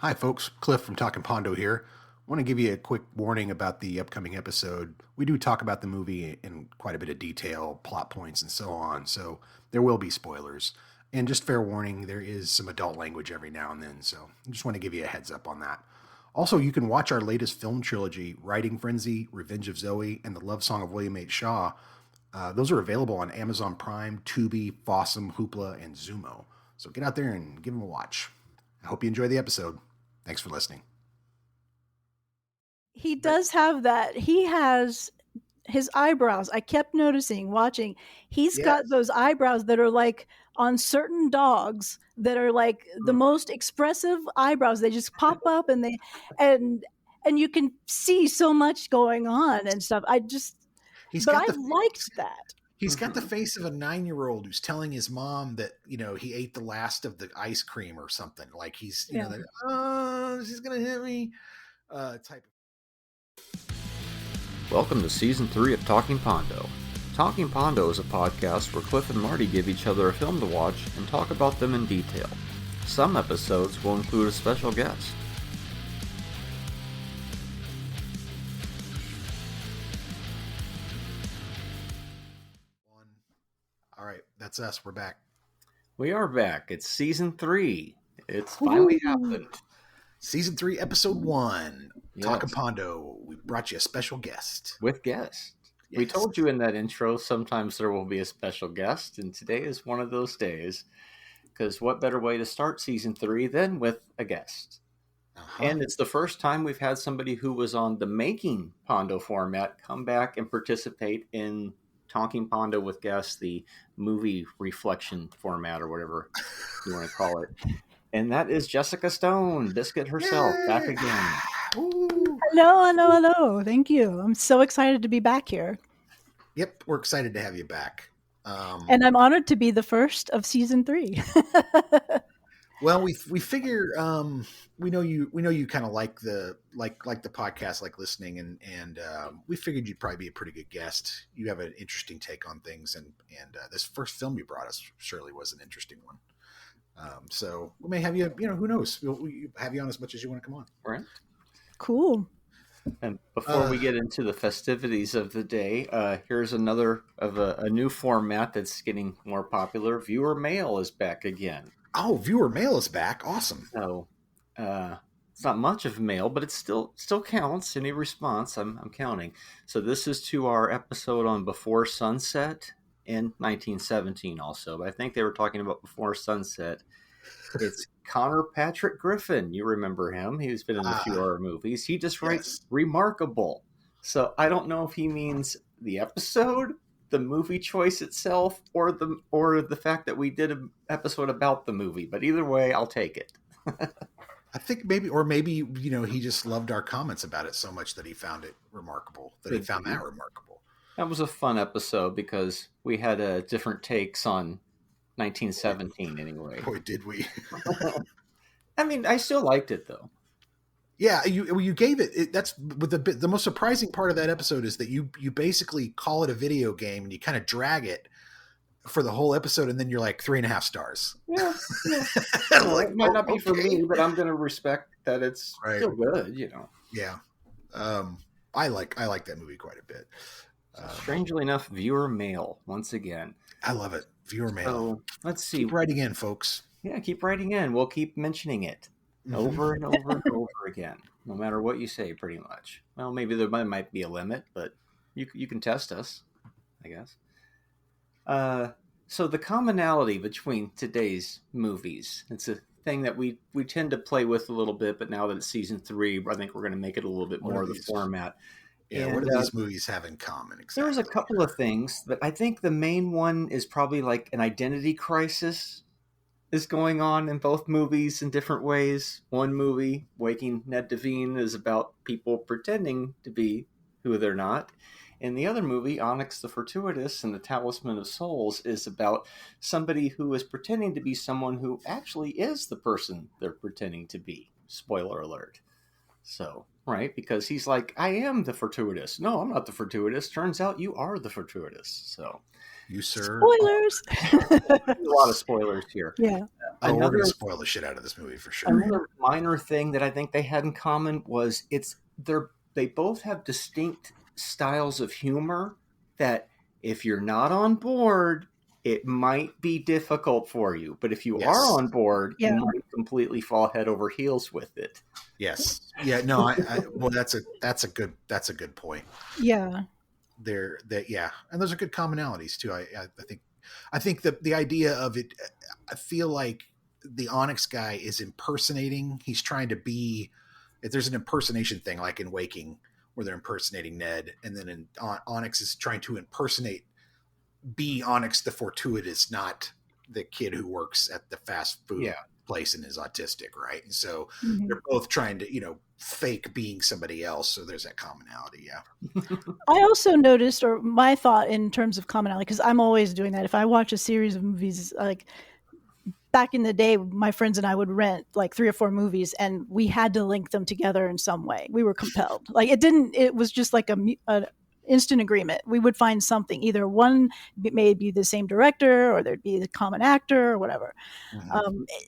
Hi, folks. Cliff from Talking Pondo here. I want to give you a quick warning about the upcoming episode. We do talk about the movie in quite a bit of detail, plot points, and so on, so there will be spoilers. And just fair warning, there is some adult language every now and then, so I just want to give you a heads up on that. Also, you can watch our latest film trilogy, Writing Frenzy, Revenge of Zoe, and The Love Song of William H. Shaw. Those are available on Amazon Prime, Tubi, Fossum, Hoopla, and Zumo. So get out there and give them a watch. I hope you enjoy the episode. Thanks for listening. He does have that. He has his eyebrows. I kept noticing, watching. He's got those eyebrows that are like on certain dogs that are like the most expressive eyebrows. They just pop up and you can see so much going on and stuff. I liked that. He's got the face of a 9-year-old who's telling his mom that, he ate the last of the ice cream or something. Like he's, she's going to hit me type of. Welcome to Season 3 of Talking Pondo. Talking Pondo is a podcast where Cliff and Marty give each other a film to watch and talk about them in detail. Some episodes will include a special guest. All right, that's us. We're back. We are back. It's Season 3. It's finally happened. Season 3, Episode 1. Yes. Talking Pondo. We brought you a special guest. With guest. Yes. We told you in that intro sometimes there will be a special guest, and today is one of those days. Because what better way to start Season 3 than with a guest? Uh-huh. And it's the first time we've had somebody who was on the Making Pondo format come back and participate in Talking Pondo with guests, the movie reflection format or whatever you want to call it. And that is Jessica Stone, Biscuit herself, back again. Ooh. Hello. Thank you. I'm so excited to be back here. Yep, we're excited to have you back. And I'm honored to be the first of Season 3. Well, we figure we know you kind of like the podcast, like listening, and we figured you'd probably be a pretty good guest. You have an interesting take on things, and this first film you brought us surely was an interesting one. So we may have you. Who knows? We'll have you on as much as you want to come on. All right. Cool. And before we get into the festivities of the day, here's another of a new format that's getting more popular. Viewer mail is back again. Oh, viewer mail is back. Awesome. So it's not much of mail, but it still counts. Any response, I'm counting. So this is to our episode on Before Sunset in 1917 also. But I think they were talking about Before Sunset. It's Connor Patrick Griffin. You remember him. He's been in a few horror movies. He just writes remarkable. So I don't know if he means the episode, the movie choice itself, or the fact that we did an episode about the movie. But either way, I'll take it. I think maybe he just loved our comments about it so much that he found it remarkable. That remarkable. That was a fun episode because we had different takes on 1917 anyway. Boy, did we. I mean, I still liked it though. Yeah, you gave it. That's the most surprising part of that episode is that you basically call it a video game and you kind of drag it for the whole episode, and then you're like 3.5 stars. Yeah. Like, it might not be for me, but I'm going to respect that it's still good. Yeah, I like that movie quite a bit. Strangely enough, viewer mail once again. I love it. Viewer mail. So, let's see. Keep writing in, folks. Yeah, keep writing in. We'll keep mentioning it. Over and over and over again, no matter what you say, pretty much. Well, maybe there might be a limit, but you can test us, I guess. So the commonality between today's movies, it's a thing that we tend to play with a little bit, but now that it's Season 3, I think we're going to make it a little bit more of the format. Yeah, what do these movies have in common? Exactly. There's a couple of things, but I think the main one is probably like an identity crisis is going on in both movies in different ways. One movie, Waking Ned Devine, is about people pretending to be who they're not. And the other movie, Onyx the Fortuitous and the Talisman of Souls, is about somebody who is pretending to be someone who actually is the person they're pretending to be. Spoiler alert. So, right? Because he's like, I am the Fortuitous. No, I'm not the Fortuitous. Turns out you are the Fortuitous. So, you, sir. Spoilers. A lot of spoilers here. Yeah. Oh, we're going to spoil the shit out of this movie for sure. Another minor thing that I think they had in common was they both have distinct styles of humor that if you're not on board, it might be difficult for you. But if you are on board, you might completely fall head over heels with it. Yes. Yeah. No. Well, that's a good point. Yeah. And those are good commonalities too. I think that the idea of it, I feel like the Onyx guy is impersonating. He's trying to be. If there's an impersonation thing, like in Waking, where they're impersonating Ned, and then Onyx is trying to be Onyx the Fortuitous, not the kid who works at the fast food place and is autistic, right? And so they're both trying to, fake being somebody else. So there's that commonality. Yeah. I also noticed, or my thought in terms of commonality, because I'm always doing that. If I watch a series of movies, like back in the day, my friends and I would rent like 3 or 4 movies, and we had to link them together in some way. We were compelled. Like it was just like a instant agreement. We would find something, either one may be the same director, or there'd be the common actor, or whatever.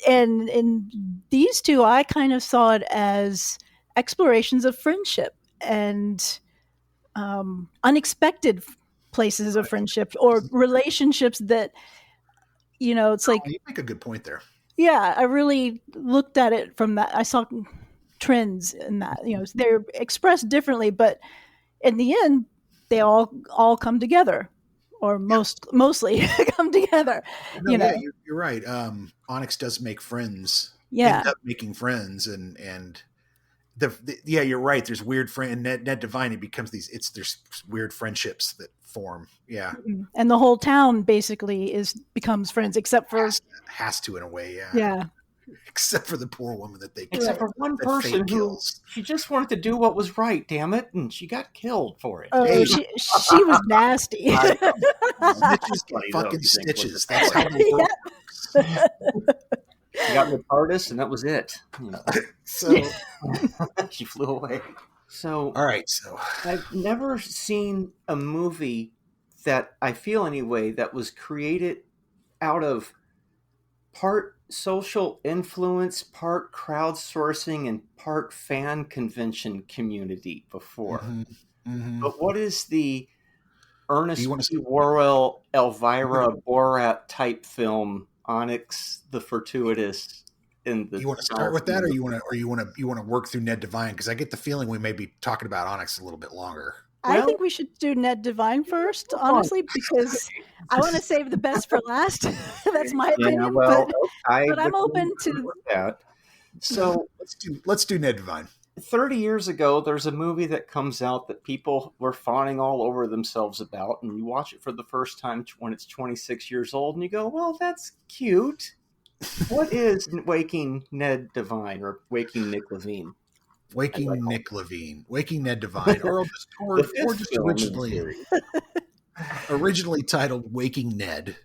And in these two, I kind of saw it as explorations of friendship and unexpected places of friendship or relationships that, it's like, you make a good point there. Yeah, I really looked at it from that. I saw trends in that. They're expressed differently, but in the end, they all come together, or mostly come together. Yeah, you're right. Onyx does make friends. Yeah, end up making friends, and you're right. There's weird friend Ned Devine. It becomes there's weird friendships that form. Yeah, and the whole town basically becomes friends, except for has to in a way. Yeah, yeah. Except for the poor woman that they killed. Except for one person who she just wanted to do what was right, damn it, and she got killed for it. Oh, she was nasty. Snitches, fucking stitches. That's how they work. She got the TARDIS, and that was it. So she flew away. So all right. So I've never seen a movie that I feel anyway that was created out of part social influence, part crowdsourcing, and part fan convention community before. But what is the Ernest P. Worrell, Elvira Borat type film, Onyx the Fortuitous? You want to start with that, or you want to work through Ned Devine? Because I get the feeling we may be talking about Onyx a little bit longer. I think we should do Ned Devine first, honestly, because I want to save the best for last. That's my opinion. But I'm open to that. So let's do Ned Devine. 30 years ago, there's a movie that comes out that people were fawning all over themselves about, and you watch it for the first time when it's 26 years old, and you go, well, that's cute. What is Waking Ned Devine, or Waking Nick Levine? Waking Nick Levine, Waking Ned Devine, or just originally titled Waking Ned,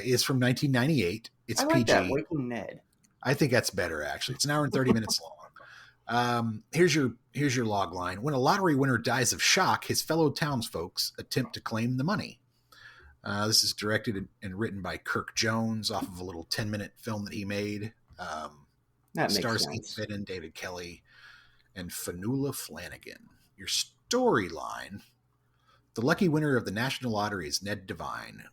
is from 1998. It's PG. That, Waking Ned. I think that's better, actually. It's an hour and 30 minutes long. Here's your log line. When a lottery winner dies of shock, his fellow townsfolk attempt to claim the money. This is directed and written by Kirk Jones off of a little 10-minute film that he made. Stars Keith Fitton, David Kelly, and Fanula Flanagan. Your storyline: the lucky winner of the national lottery is Ned Devine,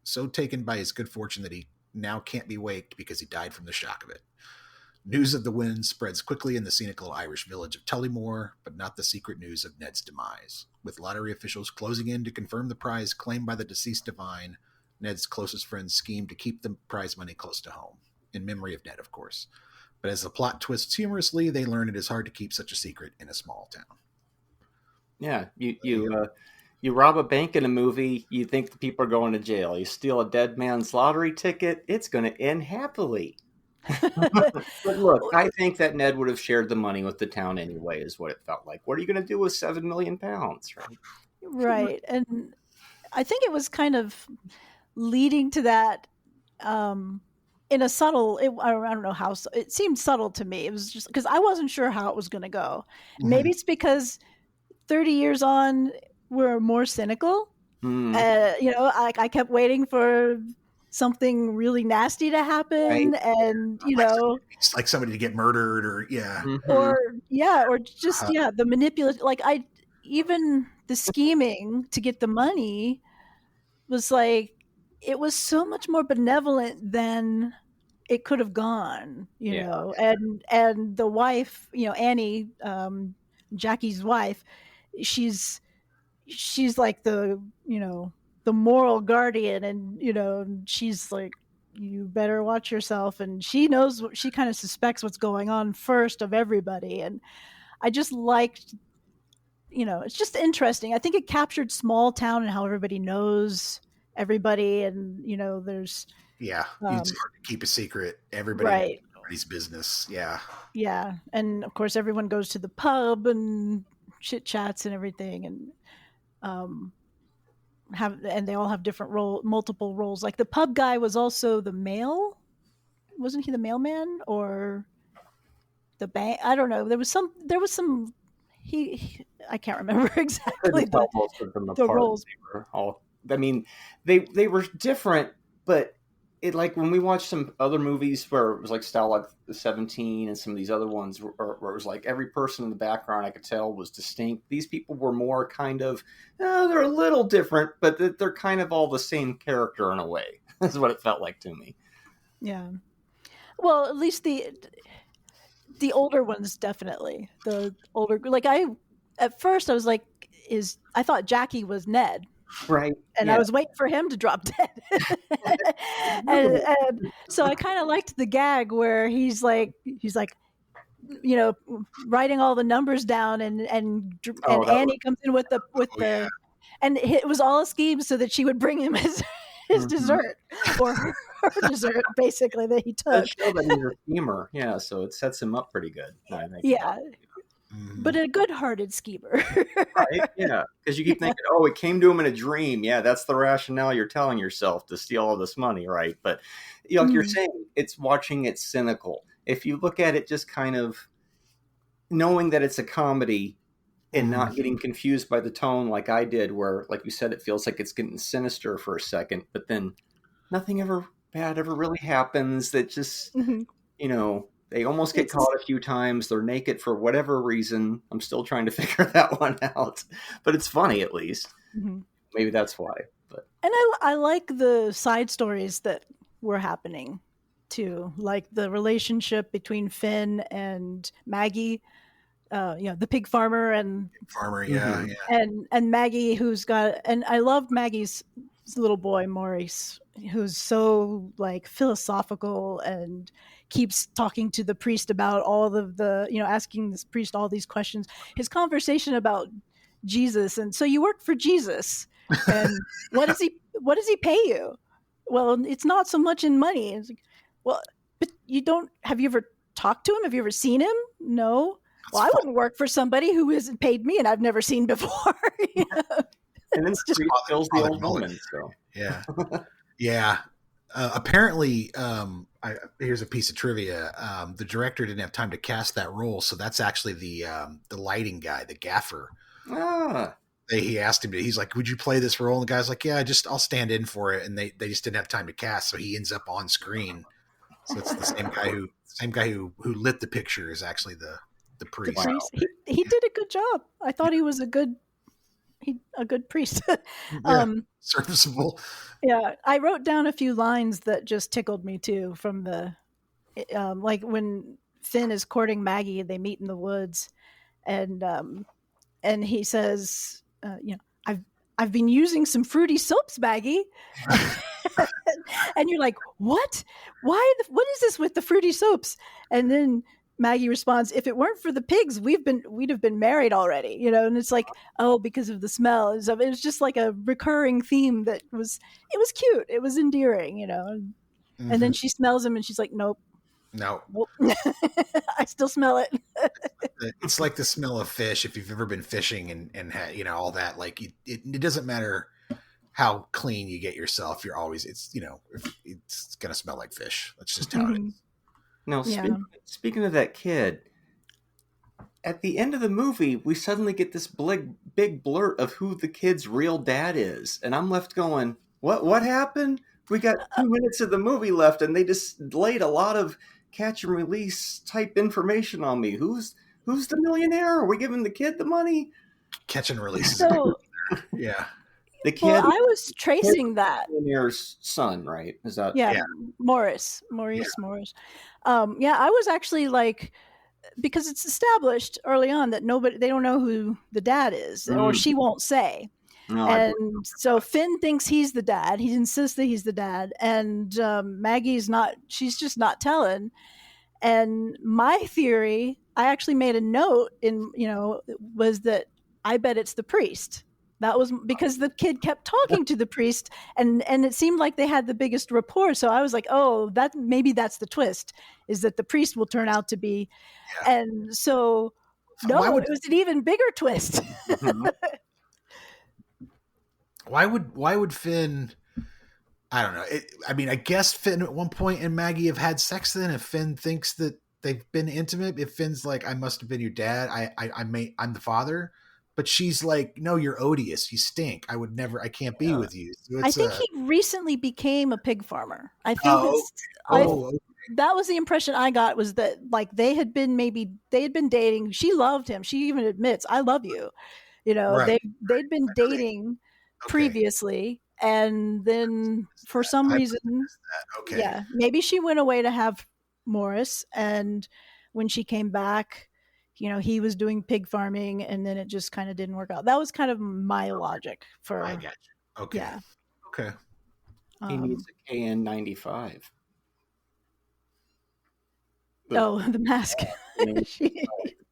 so taken by his good fortune that he now can't be waked because he died from the shock of it. News of the win spreads quickly in the scenic little Irish village of Tullymore, but not the secret news of Ned's demise. With lottery officials closing in to confirm the prize claimed by the deceased Devine, Ned's closest friends scheme to keep the prize money close to home, in memory of Ned, of course. But as the plot twists humorously, they learn it is hard to keep such a secret in a small town. Yeah, you rob a bank in a movie, you think the people are going to jail. You steal a dead man's lottery ticket, it's going to end happily. But look, I think that Ned would have shared the money with the town anyway, is what it felt like. What are you going to do with £7 million, right? Right. And I think it was kind of leading to that in a subtle, I don't know how, it seemed subtle to me. It was just because I wasn't sure how it was going to go. Mm-hmm. Maybe it's because 30 years on, we're more cynical. I kept waiting for something really nasty to happen, Right. and It's like somebody to get murdered, or or just the manipulative. Like even the scheming to get the money was like, it was so much more benevolent than it could have gone, and the wife, Annie, Jackie's wife, she's like the moral guardian, and she's like, you better watch yourself, and she knows, she kind of suspects what's going on first of everybody. And I just liked, it's just interesting. I think it captured small town and how everybody knows everybody, and there's it's hard to keep a secret. Everybody right, everybody's business. And of course everyone goes to the pub and chit chats and everything, and they all have different multiple roles. Like the pub guy was also the mail, wasn't he the mailman or the bank? I don't know. There was some he I can't remember exactly the roles. They were different, but it, like when we watched some other movies where it was like style like the 17 and some of these other ones where it was like every person in the background I could tell was distinct. These people were more kind of, they're a little different, but they're kind of all the same character in a way. That's what it felt like to me. Yeah. Well, at least the older ones, definitely. The older, like at first I was like, I thought Jackie was Ned. Right. And I was waiting for him to drop dead. and so I kind of liked the gag where he's like, writing all the numbers down, and Annie comes in with the and it was all a scheme so that she would bring him his dessert, or her dessert, basically, that he took. Show that he's a schemer, so it sets him up pretty good. I think. Yeah. But a good-hearted schemer. Right, because you keep thinking, it came to him in a dream. That's the rationale you're telling yourself to steal all this money, right? But like you're saying, it's watching it cynical. If you look at it just kind of knowing that it's a comedy and not getting confused by the tone like I did, where, like you said, it feels like it's getting sinister for a second, but then nothing bad ever really happens. That just, they almost get caught a few times. They're naked for whatever reason. I'm still trying to figure that one out. But it's funny, at least. Mm-hmm. Maybe that's why. But I like the side stories that were happening, too. Like the relationship between Finn and Maggie. The pig farmer and and Maggie, who's got, and I love Maggie's little boy Maurice, who's so like philosophical and keeps talking to the priest about all of the asking this priest all these questions. His conversation about Jesus, and so you work for Jesus, and what does he pay you? Well, it's not so much in money. It's like, well, but you don't. Have you ever talked to him? Have you ever seen him? No. Well, I wouldn't work for somebody who hasn't paid me and I've never seen before. And then just kills the old woman. So. Apparently, here's a piece of trivia. The director didn't have time to cast that role, so that's actually the lighting guy, the gaffer. He asked him He's like, "Would you play this role?" And the guy's like, "Yeah, I'll stand in for it." And they just didn't have time to cast, so he ends up on screen. So it's the same guy who lit the picture is actually the priest. Wow. He did a good job. I thought he was a good priest. Serviceable. Yeah, I wrote down a few lines that just tickled me too from the like when Finn is courting Maggie, they meet in the woods, and he says, I've been using some fruity soaps, Maggie. And you're like, what? Why? What is this with the fruity soaps? And then Maggie responds, if it weren't for the pigs, we'd have been married already, and it's like, because of the smell. It was just like a recurring theme it was cute. It was endearing, and then she smells him and she's like, nope. I still smell it. It's like the smell of fish. If you've ever been fishing and all that, like it doesn't matter how clean you get yourself. You're always, it's going to smell like fish. That's just how it is. Now, speaking of that kid, at the end of the movie, we suddenly get this big blurt of who the kid's real dad is. And I'm left going, what happened? We got 2 minutes of the movie left, and they just laid a lot of catch and release type information on me. Who's the millionaire? Are we giving the kid the money? Catch and release. So yeah. The kid. Well, I was tracing that. Millionaire's son, right? Is that? Yeah. Maurice. Yeah. I was actually like, because it's established early on that they don't know who the dad is, or she won't say. No, and so Finn thinks he's the dad. He insists that he's the dad, and Maggie's not. She's just not telling. And my theory, I actually made a note was that I bet it's the priest. That was because the kid kept talking to the priest, and it seemed like they had the biggest rapport. So I was like, oh, maybe that's the twist, is that the priest will turn out to be. Yeah. And so it was an even bigger twist. Mm-hmm. Why would Finn? I don't know. I guess Finn at one point and Maggie have had sex. Then, if Finn thinks that they've been intimate, if Finn's like, "I must have been your dad. I'm the father," but she's like, "No, you're odious. You stink. I can't be with you." So I think he recently became a pig farmer. I think that was the impression I got, was that like they had been dating. She loved him. She even admits, "I love you." Right. They'd been dating previously, and then for some reason, maybe she went away to have Morris, and when she came back, he was doing pig farming, and then it just kind of didn't work out. That was kind of my logic for. I got you. Okay. Yeah. Okay. He needs a KN95. The mask.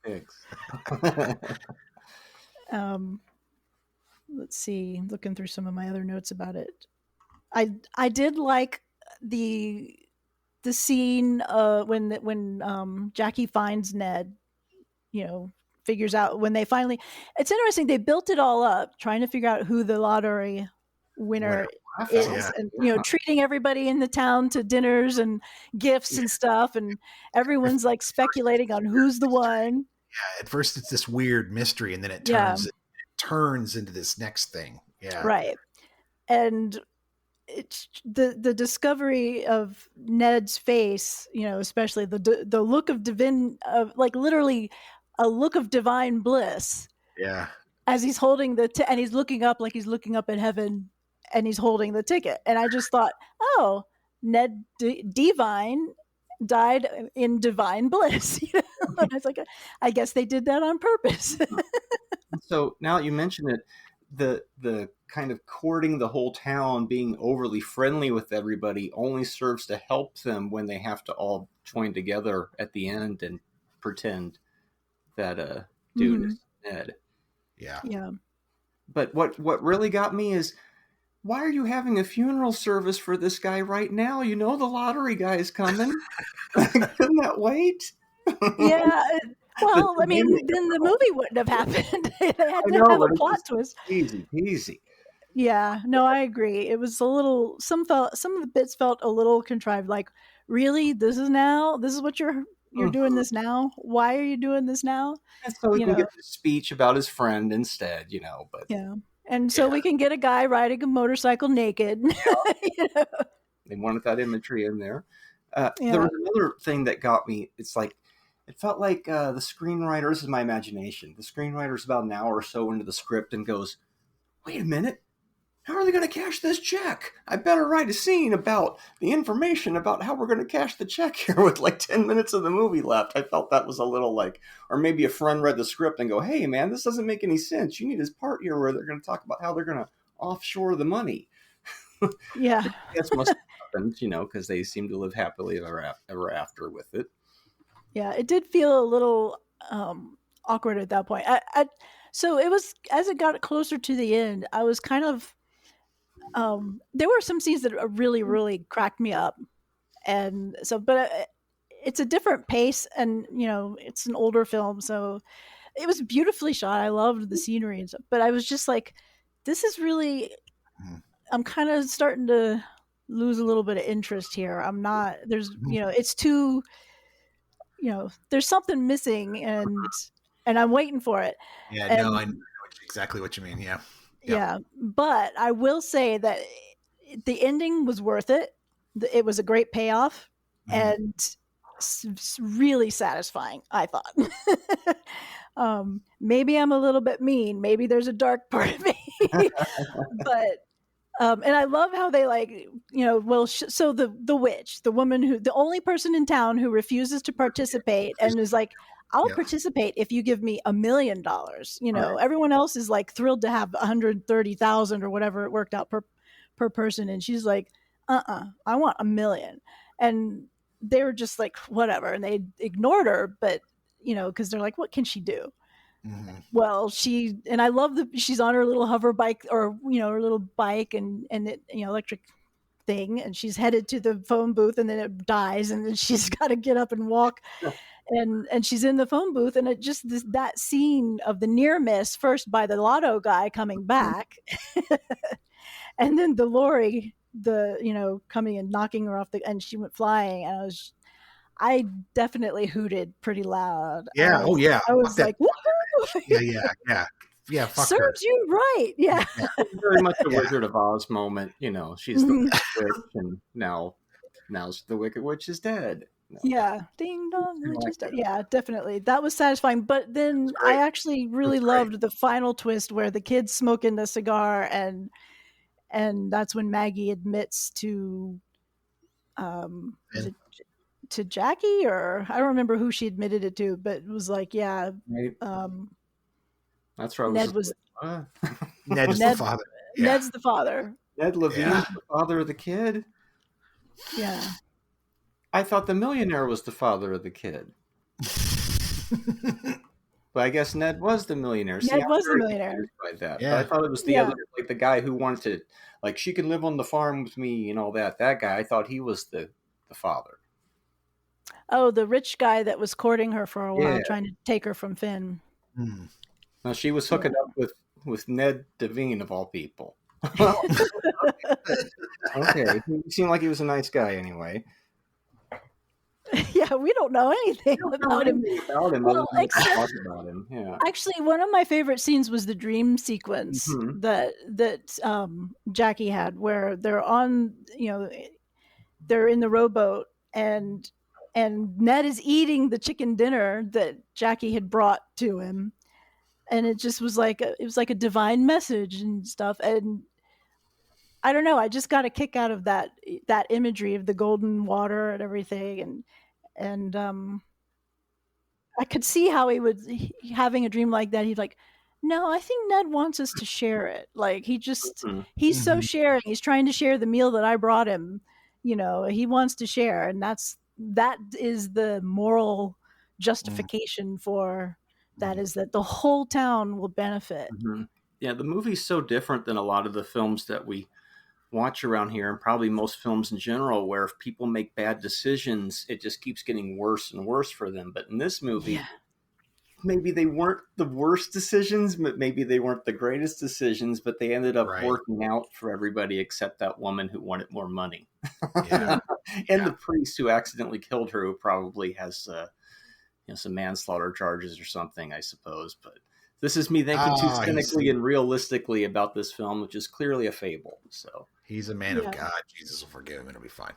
Pigs. Let's see. Looking through some of my other notes about it, I did like the scene when Jackie finds Ned. Figures out when they finally. It's interesting. They built it all up trying to figure out who the lottery winner is, and treating everybody in the town to dinners and gifts and stuff, and everyone's like speculating on who's the one. Yeah, at first it's this weird mystery, and then it turns into this next thing. Yeah, right. And it's the discovery of Ned's face, especially the look of literally a look of divine bliss. Yeah, as he's holding and he's looking up like he's looking up at heaven, and he's holding the ticket, and I just thought, oh, Ned Devine died in divine bliss. And I was like, I guess they did that on purpose. So now you mention it, the kind of courting the whole town, being overly friendly with everybody, only serves to help them when they have to all join together at the end and pretend that dude is Ned. Yeah. Yeah. But what really got me is, why are you having a funeral service for this guy right now? The lottery guy is coming. Couldn't that wait? Yeah. Well, I mean, then the movie wouldn't have happened. They had to have a plot twist. Easy. Yeah. No, I agree. It was a little. Some of the bits felt a little contrived. Like, really, this is what you're doing this now. Why are you doing this now? And so we can get a speech about his friend instead. But yeah. And so we can get a guy riding a motorcycle naked. They wanted that imagery in there. There was another thing that got me. It's like, it felt like the screenwriter, this is my imagination, the screenwriter's about an hour or so into the script and goes, wait a minute, how are they going to cash this check? I better write a scene about the information about how we're going to cash the check here with like 10 minutes of the movie left. I felt that was a little like, or maybe a friend read the script and go, hey man, this doesn't make any sense. You need this part here where they're going to talk about how they're going to offshore the money. Yeah. That must have happened, because they seem to live happily ever after with it. Yeah, it did feel a little awkward at that point. So it was, as it got closer to the end, I was kind of, there were some scenes that really, really cracked me up. And so, but it's a different pace, and, it's an older film. So it was beautifully shot. I loved the scenery and stuff, but I was just like, this is really, I'm kind of starting to lose a little bit of interest here. I'm not, there's, it's too, there's something missing, and I'm waiting for it. Yeah, I know exactly what you mean. Yeah. Yeah. But I will say that the ending was worth it. It was a great payoff and really satisfying, I thought. Maybe I'm a little bit mean. Maybe there's a dark part of me, but and I love how they so the witch, the woman the only person in town who refuses to participate and is like, I'll participate if you give me $1 million. Everyone else is like thrilled to have 130,000 or whatever it worked out per person. And she's like, I want $1 million. And they were just like, whatever. And they ignored her, but because they're like, what can she do? Well, I love she's on her little hover bike or, her little bike and it, electric thing. And she's headed to the phone booth and then it dies. And then she's got to get up and walk and she's in the phone booth. And it just, that scene of the near miss first by the lotto guy coming back and then the lorry, coming and knocking her off and she went flying. And I definitely hooted pretty loud. Yeah. I was like, woohoo! Yeah. Fuck Serves her. you right. Yeah. Very much a Wizard of Oz moment. She's the witch, and now the Wicked Witch is dead. No. Yeah. Ding dong. Witch is dead. Yeah, definitely. That was satisfying. But then I actually really loved the final twist where the kid's smoking the cigar and that's when Maggie admits to to Jackie, or I don't remember who she admitted it to, but it was like, yeah. Right. That's right. Ned was Ned's the father. Yeah. Ned's the father. Ned Levine's the father of the kid. Yeah. I thought the millionaire was the father of the kid. But I guess Ned was the millionaire. Ned was the millionaire. By that. Yeah. But I thought it was the other, like the guy who wanted to, like, she can live on the farm with me and all that. That guy, I thought he was the father. Oh, the rich guy that was courting her for a while, trying to take her from Finn. Now she was hooking up with Ned Devine, of all people. Okay, he seemed like he was a nice guy anyway. Yeah, we don't know anything about him. Well, talk about him. Yeah. Actually, one of my favorite scenes was the dream sequence that Jackie had, where they're on, they're in the rowboat and Ned is eating the chicken dinner that Jackie had brought to him, and it just was like a divine message and stuff. And I don't know, I just got a kick out of that imagery of the golden water and everything, and I could see how having a dream like that. He's like, no, I think Ned wants us to share it. Like he's so sharing. He's trying to share the meal that I brought him. He wants to share, and that is the moral justification for that, is that the whole town will benefit. Yeah, the movie's so different than a lot of the films that we watch around here, and probably most films in general, where if people make bad decisions, it just keeps getting worse and worse for them. But in this movie, maybe they weren't the worst decisions, but maybe they weren't the greatest decisions, but they ended up working out for everybody except that woman who wanted more money. And the priest who accidentally killed her, who probably has some manslaughter charges or something, I suppose. But this is me thinking too cynically and realistically about this film, which is clearly a fable. So he's a man of God. Jesus will forgive him. It'll be fine.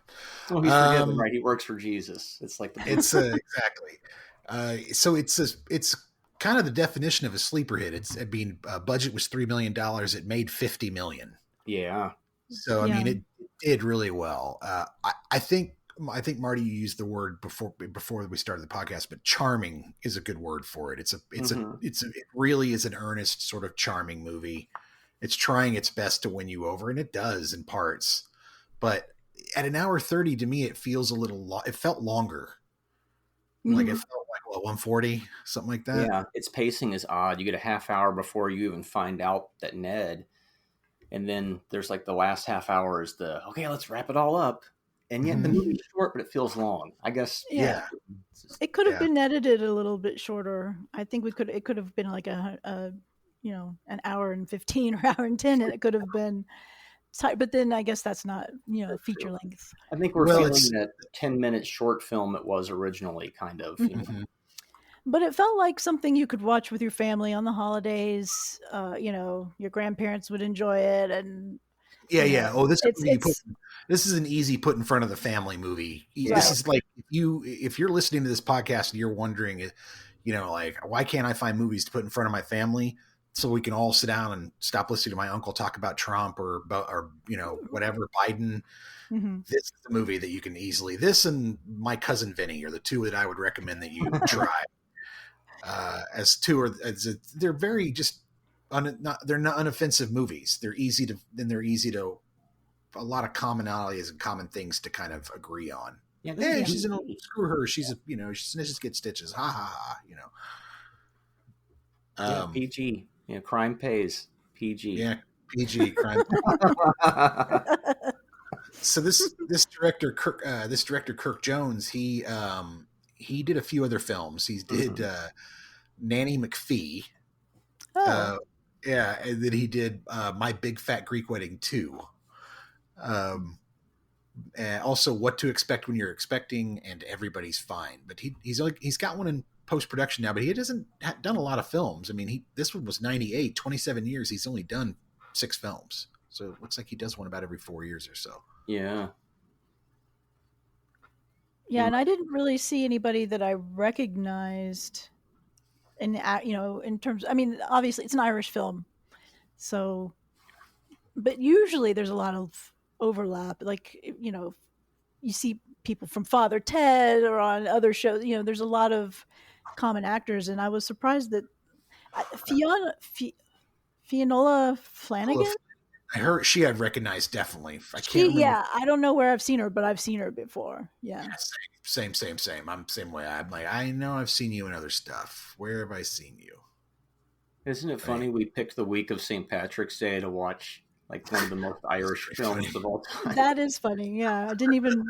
Oh, he's forgiven, right? He works for Jesus. It's like exactly. So it's kind of the definition of a sleeper hit. It's being budget was $3 million. It made $50 million. Yeah. So I mean, it did really well. I think Marty, you used the word before we started the podcast, but charming is a good word for it. It really is an earnest, sort of charming movie. It's trying its best to win you over, and it does in parts. But at an hour 30, to me, it feels a little. It felt longer. Like it felt like 140, something like that. Yeah, its pacing is odd. You get a half hour before you even find out that Ned, and then there's like the last half hour is okay, let's wrap it all up. And yet the movie's short, but it feels long. I guess. Yeah. It could have been edited a little bit shorter. I think it could have been like an hour and 15 or hour and 10, and it could have been tight. But then I guess that's not, feature length. I think we're feeling that 10-minute short film it was originally, kind of. But it felt like something you could watch with your family on the holidays. Your grandparents would enjoy it, and Yeah. Oh, this it's this is an easy put in front of the family movie. Yeah. This is like if you're listening to this podcast and you're wondering, like why can't I find movies to put in front of my family so we can all sit down and stop listening to my uncle talk about Trump or whatever Biden. mm-hmm. This is the movie that you can easily. This and My Cousin Vinny are the two that I would recommend that you try. They're very just they're not unoffensive movies. They're easy to a lot of commonalities and common things to kind of agree on. Yeah, hey, she's an screw her. She's a she snitches get stitches. Ha ha ha. PG. Crime pays. PG. Yeah, PG crime. So this director Kirk Jones, he did a few other films. He did Nanny McPhee. Oh. Yeah, and then he did My Big Fat Greek Wedding 2. And also What to Expect When You're Expecting and Everybody's Fine. But he's got one in post-production now, but he hasn't done a lot of films. I mean, this one was 98, 27 years. He's only done 6 films. So it looks like he does one about every 4 years or so. Yeah. Yeah, and I didn't really see anybody that I recognized in terms, I mean, obviously it's an Irish film. So, but usually there's a lot of overlap. Like, you see people from Father Ted or on other shows, there's a lot of common actors. And I was surprised that Fionnuala Flanagan? I heard I've recognized definitely. I can't remember. Yeah, I don't know where I've seen her, but I've seen her before. Yeah. Same. I'm the same way. I'm like, I know I've seen you in other stuff. Where have I seen you? Isn't it funny? We picked the week of St. Patrick's Day to watch like one of the most Irish films of all time. That is funny. Yeah, I didn't even.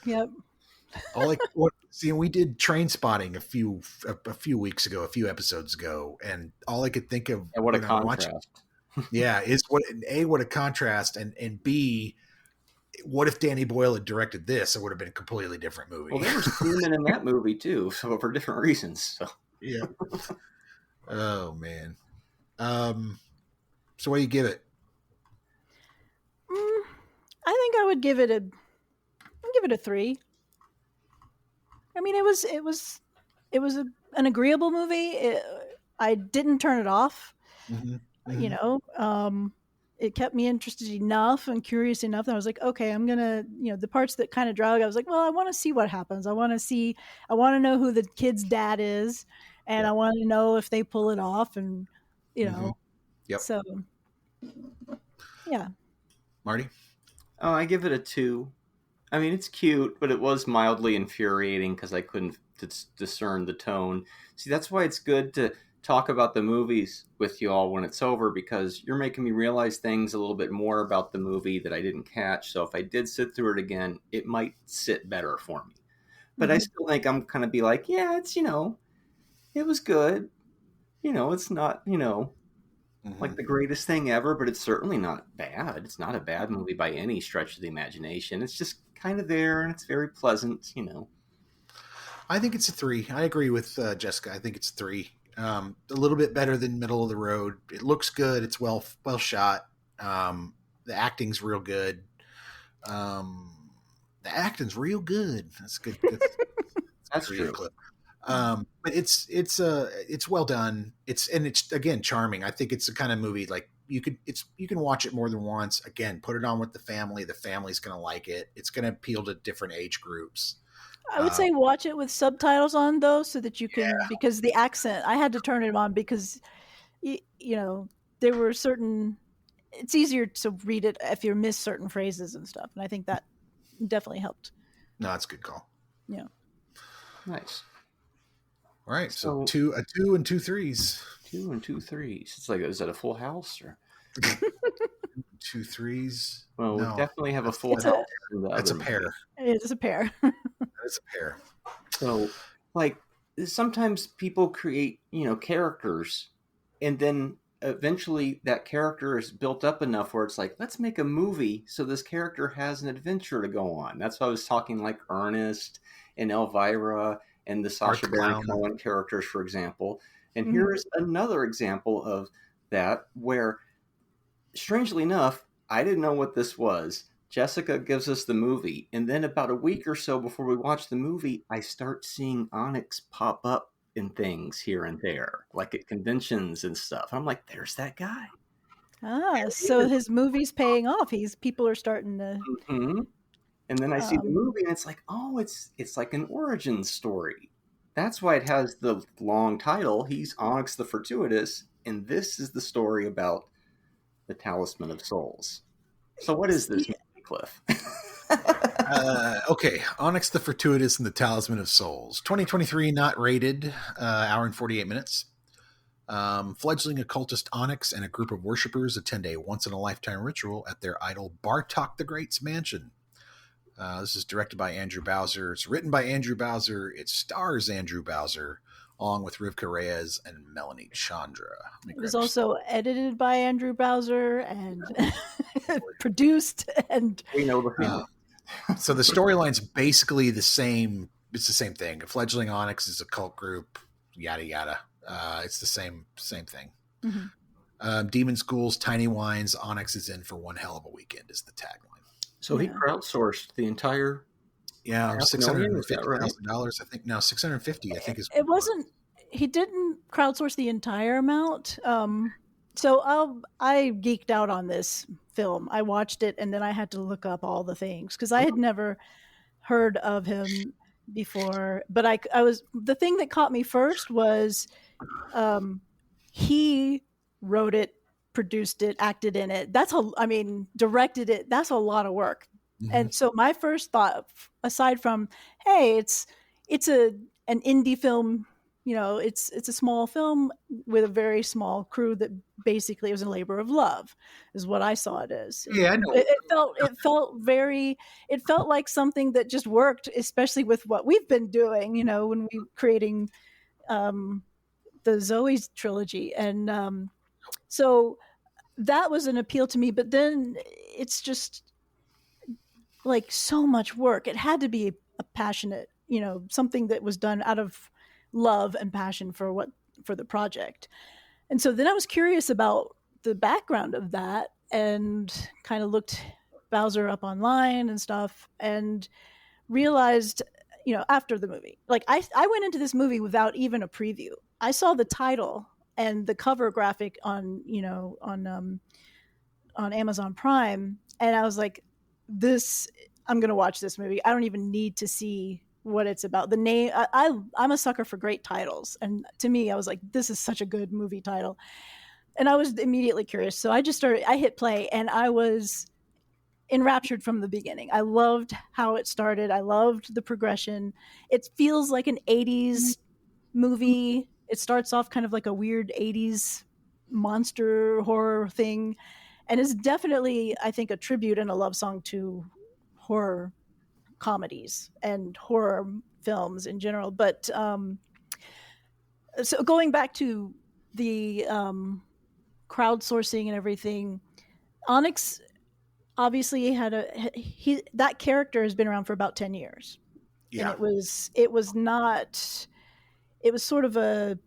Yep. We did Train Spotting a few weeks ago, a few episodes ago, and all I could think of. And what a contrast! Is what a contrast, and B, what if Danny Boyle had directed this? It would have been a completely different movie. Well, there was semen in that movie too, so for different reasons. So. Yeah. Oh man. So what do you give it? I think I would give it a 3. I mean, it was an agreeable movie. I didn't turn it off. Mm-hmm. It kept me interested enough and curious enough that I was like, okay, I'm gonna, the parts that kind of drag, I was like, well, I want to see what happens. I want to know who the kid's dad is, and I want to know if they pull it off, and Yep. So, yeah. Marty? Oh, I give it a 2. I mean, it's cute, but it was mildly infuriating because I couldn't discern the tone. See, that's why it's good to talk about the movies with you all when it's over, because you're making me realize things a little bit more about the movie that I didn't catch. So if I did sit through it again, it might sit better for me. But I still think I'm kind of be like, yeah, it's, it was good. It's not, like the greatest thing ever, but it's certainly not bad. It's not a bad movie by any stretch of the imagination. It's just kind of there, and it's very pleasant, I think it's a 3. I agree with Jessica. I think it's 3. A little bit better than Middle of the Road. It looks good. It's well shot. The acting's real good. That's good. That's true. Clip. But it's well done. It's again charming. I think it's the kind of movie like you can watch it more than once. Again, put it on with the family. The family's going to like it. It's going to appeal to different age groups. I would say watch it with subtitles on, though, so that you can, because the accent, I had to turn it on because, there were it's easier to read it if you miss certain phrases and stuff. And I think that definitely helped. No, that's a good call. Yeah. Nice. All right. So a 2 and 2 3s. 2 and 2 3s. It's like, is that a full house or 2 3s? Well, no, we definitely have a full house. That's a pair. It is a pair. It's a pair. So, like, sometimes people create, characters, and then eventually that character is built up enough where it's like, let's make a movie so this character has an adventure to go on. That's why I was talking like Ernest and Elvira and the Sacha Baron Cohen characters, for example. And here's another example of that where, strangely enough, I didn't know what this was. Jessica gives us the movie, and then about a week or so before we watch the movie, I start seeing Onyx pop up in things here and there, like at conventions and stuff. I'm like, there's that guy. So his movie's paying off. People are starting to. Mm-hmm. And then I see the movie, and it's like, oh, it's like an origin story. That's why it has the long title. He's Onyx the Fortuitous, and this is the story about the Talisman of Souls. So what is this movie, Cliff? Okay, Onyx the Fortuitous and the Talisman of Souls. 2023, not rated, hour and 48 minutes. Fledgling occultist Onyx and a group of worshippers attend a once-in-a-lifetime ritual at their idol Bartok the Great's mansion. This is directed by Andrew Bowser. It's written by Andrew Bowser. It stars Andrew Bowser, along with Rivka Reyes and Melanie Chandra. It was also edited by Andrew Bowser and produced. And we know the feeling. So the storyline's basically the same. It's the same thing. A fledgling Onyx is a cult group. Yada yada. It's the same thing. Mm-hmm. Demon schools, tiny wines. Onyx is in for one hell of a weekend. Is the tagline. So he crowdsourced the entire. Yeah, $650,000. I think now $650. I think is. It wasn't. He didn't crowdsource the entire amount. So I geeked out on this film. I watched it and then I had to look up all the things because I had never heard of him before. But I was the thing that caught me first was he wrote it, produced it, acted in it. Directed it. That's a lot of work. Mm-hmm. And so my first thought, aside from, hey, it's an indie film, it's a small film with a very small crew that basically was a labor of love, is what I saw it as. Yeah, I know. It felt like something that just worked, especially with what we've been doing, when we creating the Zoe's trilogy. And so that was an appeal to me, but then it's just like so much work. It had to be a passionate, something that was done out of love and passion for the project. And so then I was curious about the background of that and kind of looked Bowser up online and stuff and realized, after the movie, like I went into this movie without even a preview. I saw the title and the cover graphic on Amazon Prime, and I was like, I'm going to watch this movie. I don't even need to see what it's about. The name, I'm a sucker for great titles. And to me, I was like, this is such a good movie title. And I was immediately curious. So I hit play and I was enraptured from the beginning. I loved how it started. I loved the progression. It feels like an 80s movie. It starts off kind of like a weird 80s monster horror thing. And it's definitely, I think, a tribute and a love song to horror comedies and horror films in general. But so going back to the crowdsourcing and everything, Onyx obviously that character has been around for about 10 years. Yeah. And it was sort of a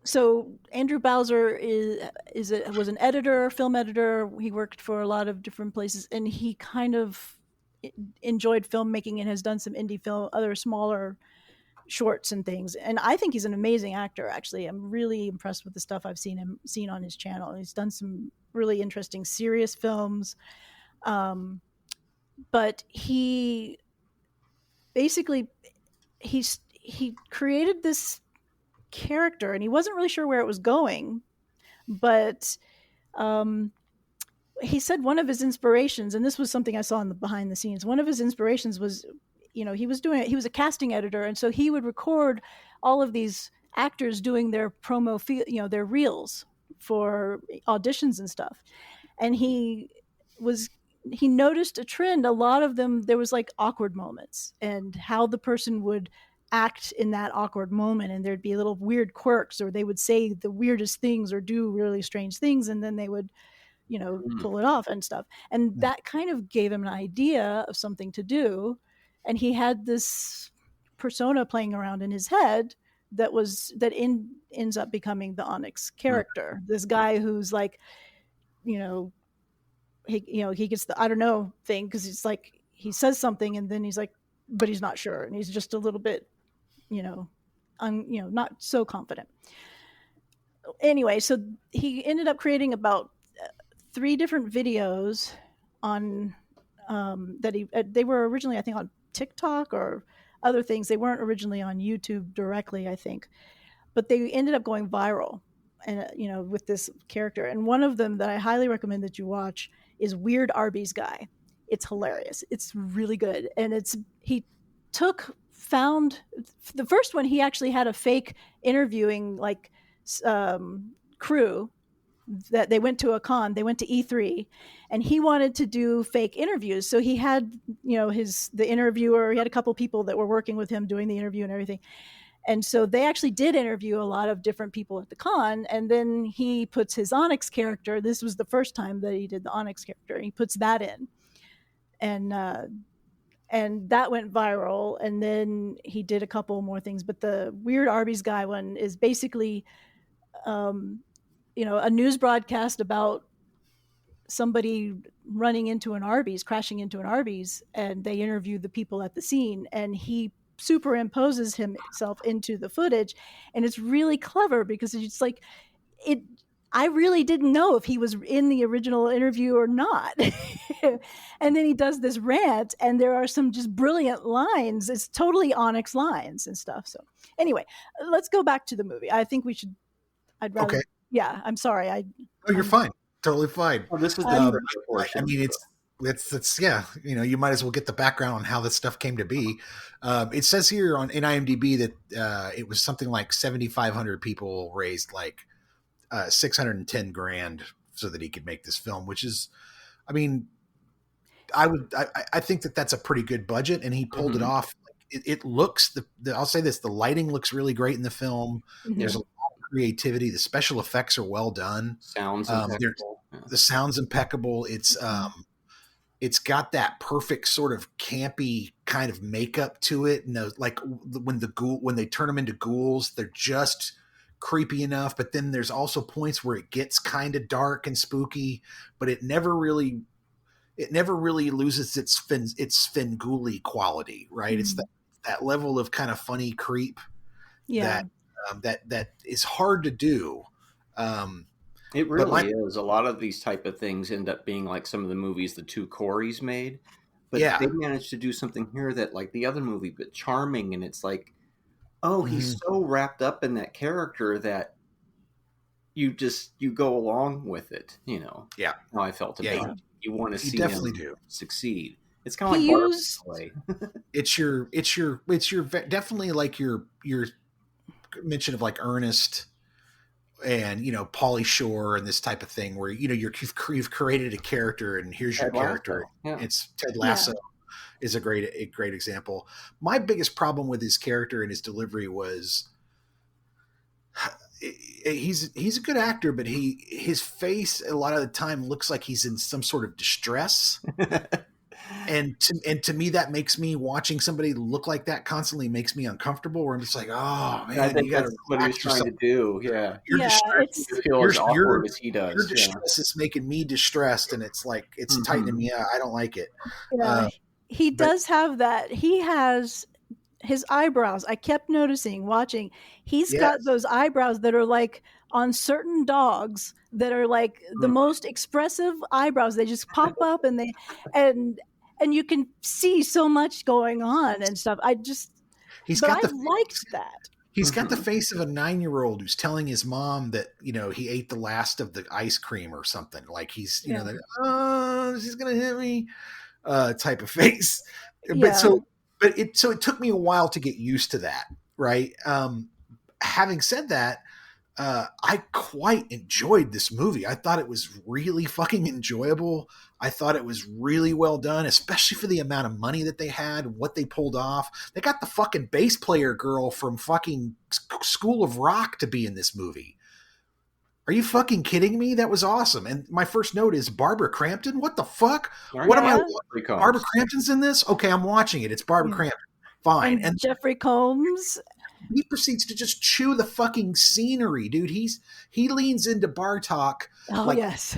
so Andrew Bowser was an editor, film editor. He worked for a lot of different places, and he kind of enjoyed filmmaking and has done some indie film, other smaller shorts and things. And I think he's an amazing actor. Actually, I'm really impressed with the stuff I've seen on his channel. He's done some really interesting, serious films. But he basically he created this character and he wasn't really sure where it was going, but he said one of his inspirations, and this was something I saw in the behind the scenes, one of his inspirations was, he was a casting editor, and so he would record all of these actors doing their promo, their reels for auditions and stuff. And he noticed a trend. A lot of them, there was like awkward moments and how the person would act in that awkward moment, and there'd be little weird quirks, or they would say the weirdest things or do really strange things, and then they would pull it off and stuff. And that kind of gave him an idea of something to do, and he had this persona playing around in his head that ends up becoming the Onyx character. This guy who's like you know, he gets the I don't know thing, because it's like he says something and then he's like, but he's not sure, and he's just a little bit, not so confident. Anyway, so he ended up creating about 3 different videos on that they were originally, I think, on TikTok or other things. They weren't originally on YouTube directly, I think, but they ended up going viral, and with this character. And one of them that I highly recommend that you watch is Weird Arby's Guy. It's hilarious. It's really good, and found the first one. He actually had a fake interviewing crew that they went to a con. They went to E3, and he wanted to do fake interviews. So he had, the interviewer. He had a couple people that were working with him doing the interview and everything. And so they actually did interview a lot of different people at the con. And then he puts his Onyx character. This was the first time that he did the Onyx character. And he puts that in, and that went viral. And then he did a couple more things. But the Weird Arby's Guy one is basically, a news broadcast about somebody running into an Arby's, crashing into an Arby's, and they interview the people at the scene, and he superimposes himself into the footage. And it's really clever because it's like, I really didn't know if he was in the original interview or not. And then he does this rant, and there are some just brilliant lines. It's totally Onyx lines and stuff. So anyway, let's go back to the movie. I think I'd rather. Okay. Yeah, I'm sorry. You're fine. Totally fine. Well, this is the portion. I mean, it's yeah. You might as well get the background on how this stuff came to be. It says here in IMDb that it was something like 7,500 people raised like $610,000 so that he could make this film, which is, I mean, I think that's a pretty good budget, and he pulled it off. It looks I'll say this: the lighting looks really great in the film. Mm-hmm. There's a lot of creativity. The special effects are well done. Sounds impeccable. The sound's impeccable. It's got that perfect sort of campy kind of makeup to it. And like when they turn them into ghouls, they're just creepy enough. But then there's also points where it gets kind of dark and spooky, but it never really loses its Svengoolie quality, right? Mm-hmm. It's that level of kind of funny creep that is hard to do. It really is. A lot of these type of things end up being like some of the movies the two Coreys made, but they managed to do something here that, like the other movie, but charming. And it's like, he's so wrapped up in that character that you go along with it. Yeah. How I felt about it. You want to see him succeed. It's kind of like it's your definitely like your mention of like Ernest and Pauly Shore and this type of thing where you've created a character, and here's your character. Yeah. It's Ted Lasso is a great example. My biggest problem with his character and his delivery was he's a good actor, but his face a lot of the time looks like he's in some sort of distress. And to me, that makes me, watching somebody look like that constantly makes me uncomfortable. Where I'm just like, oh man, I think that's what he's trying to do. Yeah, you feel as awkward as he does. Your distress is making me distressed, and it's like it's tightening me out. I don't like it. Yeah, he does have that. He has his eyebrows. I kept noticing watching. He's got those eyebrows that are like on certain dogs that are like the most expressive eyebrows. They just pop up, and and you can see so much going on and stuff. I liked that. He's got the face of a 9-year-old who's telling his mom that, he ate the last of the ice cream or something. Like he's, she's going to hit me type of face. But it took me a while to get used to that. Right. Having said that, I quite enjoyed this movie. I thought it was really fucking enjoyable. I thought it was really well done, especially for the amount of money that they had and what they pulled off. They got the fucking bass player girl from fucking School of Rock to be in this movie. Are you fucking kidding me? That was awesome. And my first note is Barbara Crampton. What the fuck? What am I? Barbara Crampton's in this? Okay, I'm watching it. It's Barbara Crampton. Fine. And Jeffrey Combs. he proceeds to just chew the fucking scenery, dude. He leans into Bartok like yes.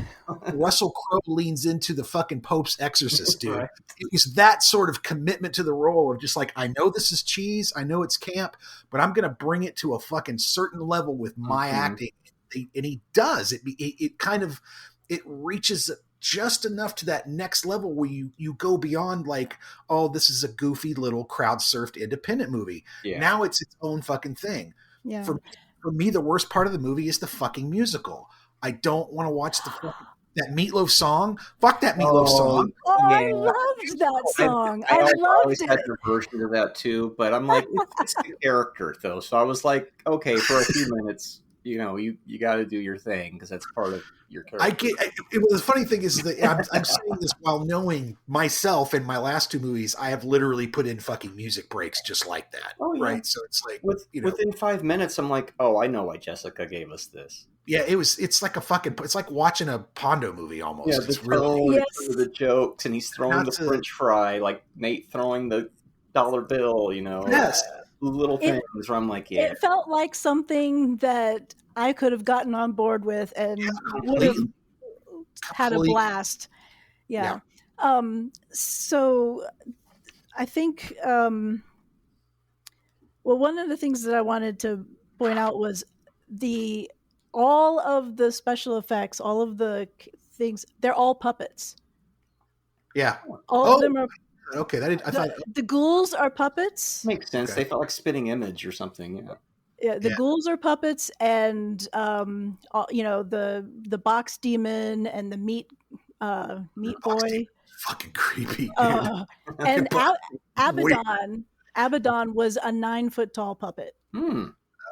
Russell Crowe leans into the fucking Pope's Exorcist, dude. Right. It was that sort of commitment to the role of just like, I know this is cheese, I know it's camp, but I'm going to bring it to a fucking certain level with my acting. And he does. It kind of, it reaches just enough to that next level where you go beyond like, oh, this is a goofy little crowd surfed independent movie. Yeah. Now it's its own fucking thing. Yeah. For me, the worst part of the movie is the fucking musical. I don't want to watch that Meatloaf song. Fuck that Meatloaf song. Oh, yeah. I loved that song. I loved always had your version of that too, but I'm like, it's the character though. So I was like, okay, for a few minutes, you know, you got to do your thing because that's part of your character. The funny thing is that I'm saying this while knowing myself in my last two movies, I have literally put in fucking music breaks just like that. Oh, yeah. Right. So it's like, within 5 minutes, I'm like, oh, I know why Jessica gave us this. Yeah, it's like it's like watching a Pondo movie almost. Yeah, it's really the jokes, and he's throwing the French fry, like Nate throwing the dollar bill, you know. Yes. Little things where I'm like, yeah. It felt like something that I could have gotten on board with and would have had a blast. Yeah. So I think, well, one of the things that I wanted to point out was all of the special effects, all of the things, they're all puppets. Yeah. All of them are. Okay, I thought the ghouls are puppets. Makes sense. Okay. They felt like spitting image or something. Yeah. Yeah, the ghouls are puppets, and you know, the box demon and the meat boy. Fucking creepy. And Abaddon was a 9-foot tall puppet. Hmm.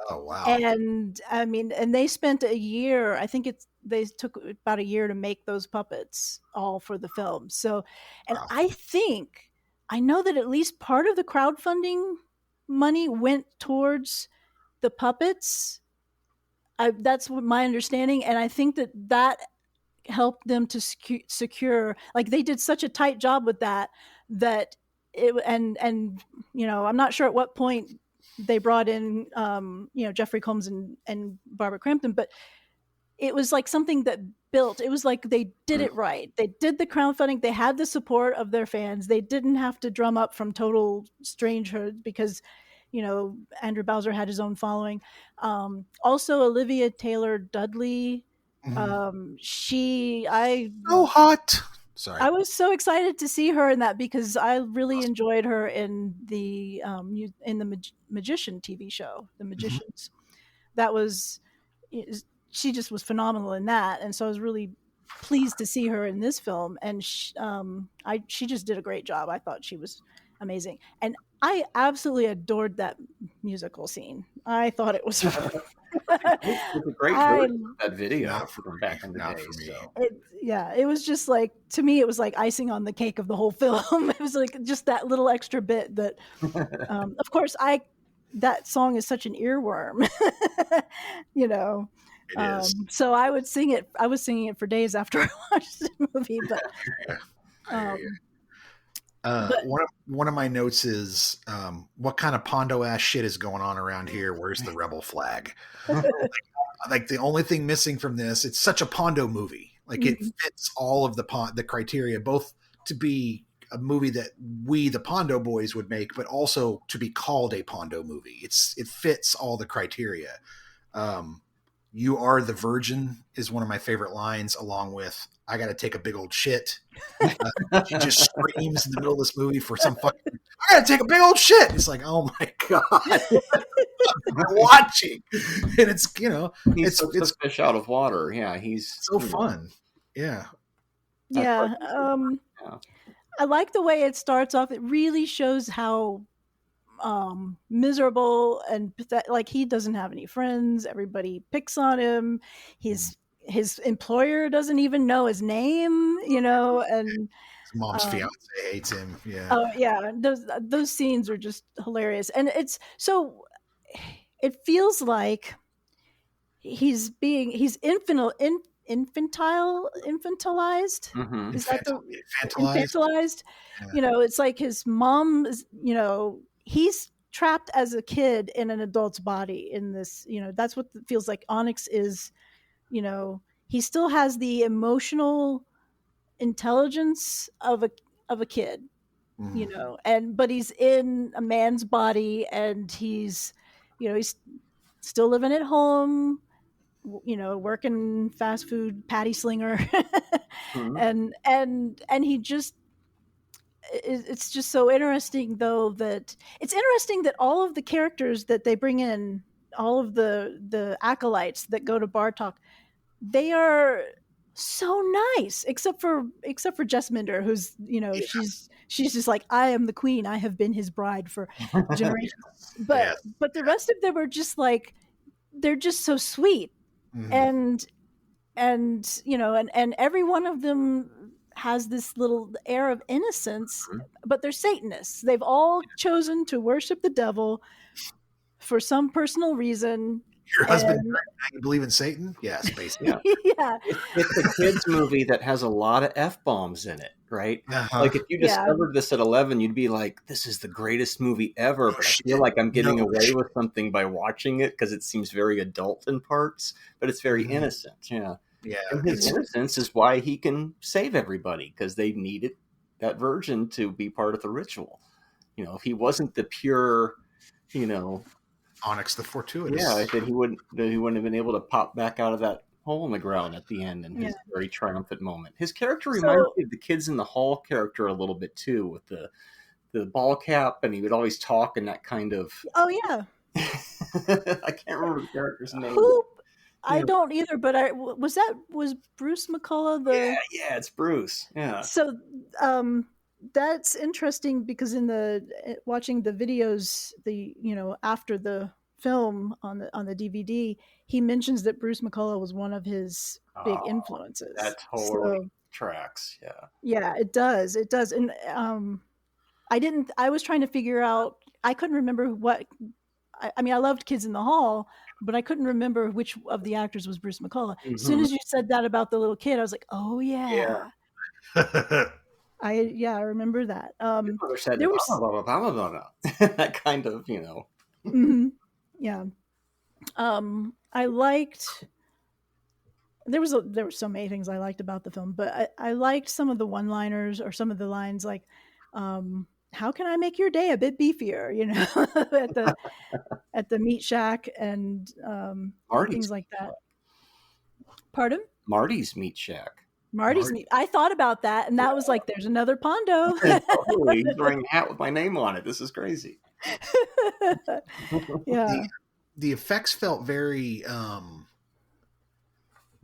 Oh wow! And I mean, and they spent a year. I think they took about a year to make those puppets all for the film. So, and wow. I know that at least part of the crowdfunding money went towards the puppets. That's what my understanding, and I think that helped them to secure. Like they did such a tight job with that it and you know, I'm not sure at what point they brought in you know, Geoffrey Combs and Barbara Crampton, but it was like something that built. It was like they did it right. They did the crowdfunding. They had the support of their fans. They didn't have to drum up from total strangers because, you know, Andrew Bowser had his own following. Also, Olivia Taylor Dudley. So hot. Sorry. I was so excited to see her in that because I really enjoyed her in the Magician TV show, The Magicians. That was, she just was phenomenal in that, and so I was really pleased to see her in this film. And she just did a great job. I thought she was amazing, and I absolutely adored that musical scene. I thought it was. It's a great version of that video from back in the day. So. It was just like, to me, it was like icing on the cake of the whole film. It was like just that little extra bit that, of course, that song is such an earworm, you know. It is. So I would sing it. I was singing it for days after I watched the movie. But one of my notes is what kind of Pondo ass shit is going on around here? Where's the rebel flag? like the only thing missing from this, it's such a Pondo movie. Like it fits all of the criteria, both to be a movie that we, the Pondo boys, would make, but also to be called a Pondo movie. It fits all the criteria. You are the virgin is one of my favorite lines, along with I got to take a big old shit. She just screams in the middle of this movie for some fucking, I got to take a big old shit. It's like, oh my God. I'm watching. And it's, you know, it's a fish out of water. Yeah. He's so fun. Yeah. Yeah. I like the way it starts off. It really shows how miserable and like he doesn't have any friends. Everybody picks on him. His employer doesn't even know his name, you know, and his mom's fiance hates him. Yeah. Oh yeah. Those scenes are just hilarious. And it feels like he's infantilized. Mm-hmm. Is that infantilized? Yeah. You know, it's like his mom is, you know, he's trapped as a kid in an adult's body in this, that's what it feels like Onyx is. He still has the emotional intelligence of a kid, but he's in a man's body, and he's still living at home, working fast food patty slinger. Mhm. And he just, it's just so interesting, though, that it's interesting that all of the characters that they bring in, all of the acolytes that go to Bartok, they are so nice, except for Jess Minder, who's she's just like, I am the queen, I have been his bride for generations. But the rest of them are just like, they're just so sweet. And and every one of them has this little air of innocence, but they're Satanists. They've all chosen to worship the devil for some personal reason. Your husband, you believe in Satan? Yes, basically. Yeah. It's a kids movie that has a lot of F-bombs in it, right? Like, if you discovered this at 11, you'd be like, this is the greatest movie ever, but I feel like I'm getting away with something by watching it because it seems very adult in parts, but it's very innocent. Yeah. And his innocence is why he can save everybody, because they needed that virgin to be part of the ritual. If he wasn't the pure, Onyx the Fortuitous. Yeah, then he wouldn't have been able to pop back out of that hole in the ground at the end in his very triumphant moment. His character reminds me of the Kids in the Hall character a little bit too, with the ball cap, and he would always talk in that kind of. Oh yeah. I can't remember the character's name. I don't either, but was Bruce McCullough the? Yeah, it's Bruce. Yeah. So, that's interesting, because in watching the videos, after the film on the DVD, he mentions that Bruce McCullough was one of his big influences. That totally tracks. Yeah, it does. And I was trying to figure out. I couldn't remember what. I mean, I loved Kids in the Hall, but I couldn't remember which of the actors was Bruce McCullough. As soon as you said that about the little kid, I was like, oh yeah. I remember that. There was that kind of, Yeah. I liked. There were so many things I liked about the film, but I liked some of the one-liners, or some of the lines, like, how can I make your day a bit beefier? At the meat shack, and things like that. Pardon? Marty's Meat Shack. Marty's meat. I thought about that, and that was like, there's another Pondo. Totally. He's wearing a hat with my name on it. This is crazy. Yeah. The effects felt very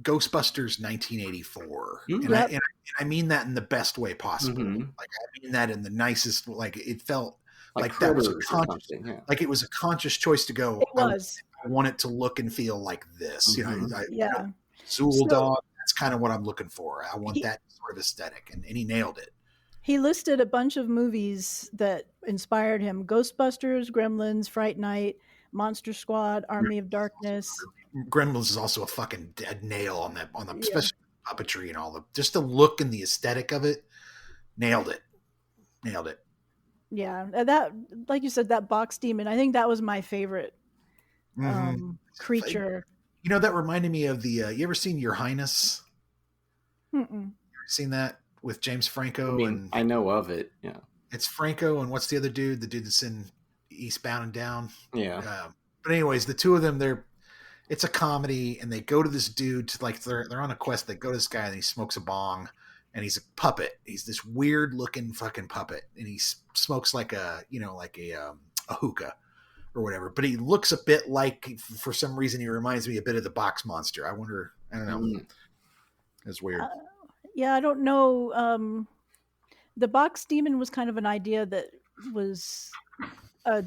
Ghostbusters 1984. And I mean that in the best way possible. Like, I mean that in the nicest, like, it felt like that was a conscious, like it was a conscious choice to go. It was. I want it to look and feel like this. Zool Dog. That's kind of what I'm looking for. I want that sort of aesthetic, and he nailed it. He listed a bunch of movies that inspired him: Ghostbusters, Gremlins, Fright Night, Monster Squad, Army of Darkness. Gremlins is also a fucking dead nail on the especially puppetry and all just the look and the aesthetic of it. Nailed it. Yeah, that, like you said, that box demon, I think that was my favorite creature. That reminded me of the. You ever seen Your Highness? Mm-mm. You ever seen that with James Franco? I know of it. Yeah, it's Franco, and what's the other dude? The dude that's in Eastbound and Down. Yeah. But anyways, the two of them, it's a comedy, and they go to this dude to, like, they're on a quest. They go to this guy, and he smokes a bong, and he's a puppet. He's this weird looking fucking puppet, and he smokes like a hookah or whatever. But he looks a bit like, for some reason, he reminds me a bit of the box monster. I don't know. That's weird. I don't know. The box demon was kind of an idea that was a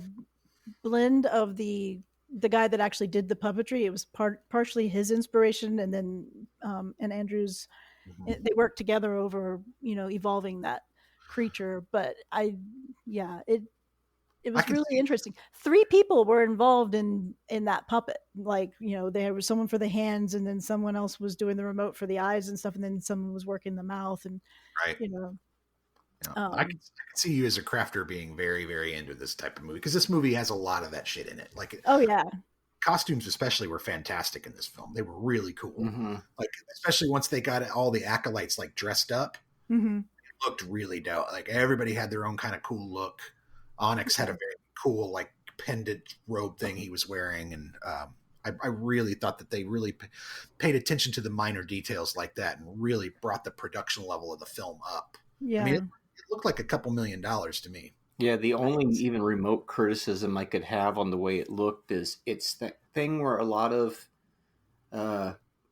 blend of the guy that actually did the puppetry. It was partially his inspiration, and then and Andrew's. They worked together over evolving that creature. But it was really interesting. 3 people were involved in that puppet. Like, there was someone for the hands, and then someone else was doing the remote for the eyes and stuff, and then someone was working the mouth, and right. Yeah. I can see you as a crafter being very, very into this type of movie because this movie has a lot of that shit in it. Like, oh yeah, costumes especially were fantastic in this film. They were really cool. Mm-hmm. Like, especially once they got all the acolytes like dressed up, mm-hmm. it looked really dope. Like everybody had their own kind of cool look. Onyx had a very cool like pendant robe thing he was wearing, and I really thought that they really paid attention to the minor details like that and really brought the production level of the film up. Yeah. I mean, it looked like $2 million to me. Yeah, the only even remote criticism I could have on the way it looked is it's that thing where a lot of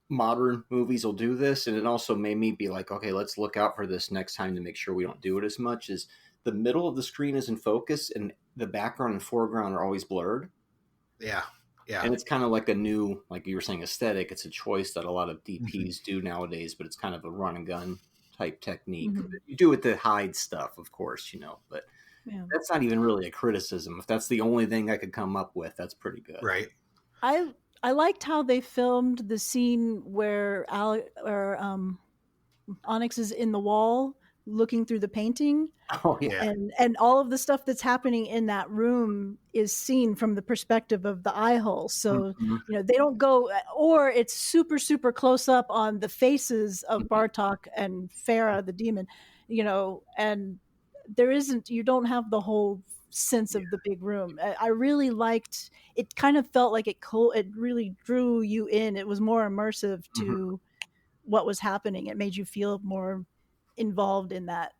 modern movies will do this, and it also made me be like, okay, let's look out for this next time to make sure we don't do it as much, is the middle of the screen is in focus and the background and foreground are always blurred. Yeah. Yeah. And it's kind of like a new, like you were saying, aesthetic. It's a choice that a lot of DPs do nowadays, but it's kind of a run and gun type technique. Mm-hmm. You do it to hide stuff, of course, but Yeah. that's not even really a criticism. If that's the only thing I could come up with, that's pretty good. Right. I liked how they filmed the scene where Onyx is in the wall looking through the painting. Oh yeah. And all of the stuff that's happening in that room is seen from the perspective of the eye hole. So, they don't go, or it's super, super close up on the faces of Bartok and Farah, the demon, and you don't have the whole sense of the big room. I really liked, it kind of felt like it really drew you in. It was more immersive to what was happening. It made you feel more involved in that.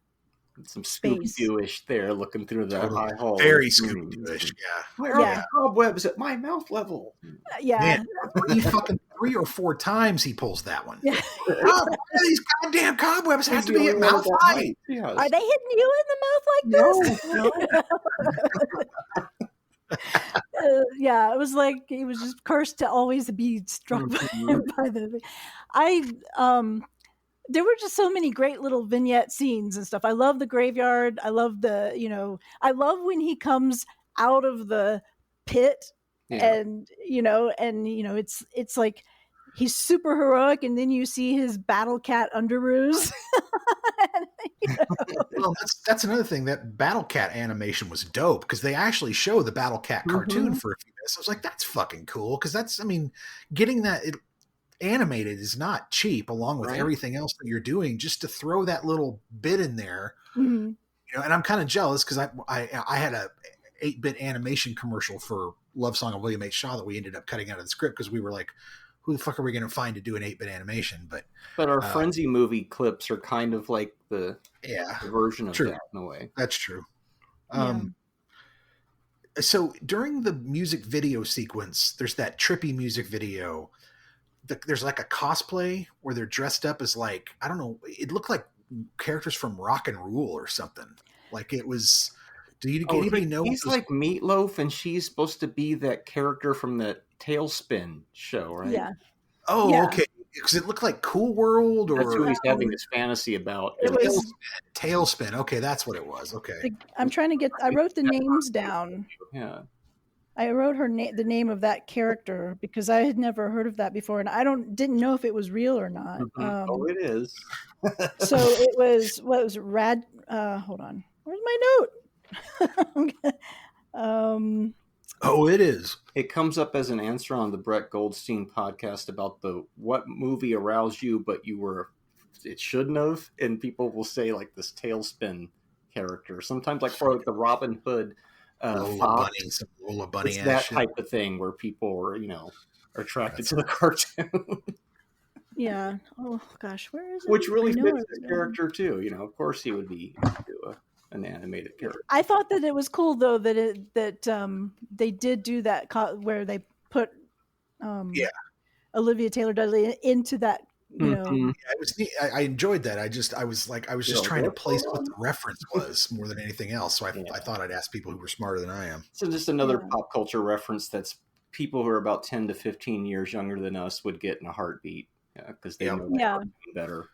Some Scooby-Doo-ish there, looking through the eye hole. Very Scooby-Doo-ish, yeah. Where are the cobwebs at my mouth level? Yeah. Man, 3 or 4 times he pulls that one. Yeah. Oh, these goddamn cobwebs have to be at mouth height. Yes. Are they hitting you in the mouth like this? No. Yeah, it was like he was just cursed to always be struck by the. There were just so many great little vignette scenes and stuff. I love the graveyard. I love I love when he comes out of the pit and it's like he's super heroic, and then you see his battle cat underoos. Well, that's another thing. That battle cat animation was dope because they actually show the battle cat cartoon for a few minutes. I was like, that's fucking cool because getting that animated is not cheap, along with everything else that you're doing. Just to throw that little bit in there, and I'm kind of jealous because I had a 8-bit animation commercial for Love Song of William H. Shaw that we ended up cutting out of the script because we were like, who the fuck are we going to find to do an 8-bit animation? But our Frenzy movie clips are kind of like the version of that in a way. That's true. So during the music video sequence, there's that trippy music video. There's like a cosplay where they're dressed up as like, I don't know, it looked like characters from Rock and Rule or something. Like it was. Anybody know? He's like Meatloaf, and she's supposed to be that character from the Tailspin show, right? Yeah. Oh, yeah. Okay. Because it looked like Cool World, or that's who he's having this fantasy about. It was Tailspin. Okay, that's what it was. Okay. I'm trying to get. I wrote the names down. Yeah. I wrote the name of that character because I had never heard of that before, and I didn't know if it was real or not. It is. So it was Rad. Hold on, where's my note? It is. It comes up as an answer on the Brett Goldstein podcast about what movie aroused you, but it shouldn't have, and people will say like this Tailspin character sometimes, like for like the Robin Hood. Lola Bunny, it's that type of thing where people are, are attracted to the cartoon. Yeah. Oh gosh, where is it? Which really fits his character too. Of course he would be an animated character. I thought that it was cool though that they did do that where they put Olivia Taylor-Dudley into that. Yeah, it was neat. I enjoyed that. I was just trying to place what the reference was more than anything else. So I thought I'd ask people who were smarter than I am. So just another pop culture reference that's people who are about 10 to 15 years younger than us would get in a heartbeat because they know better.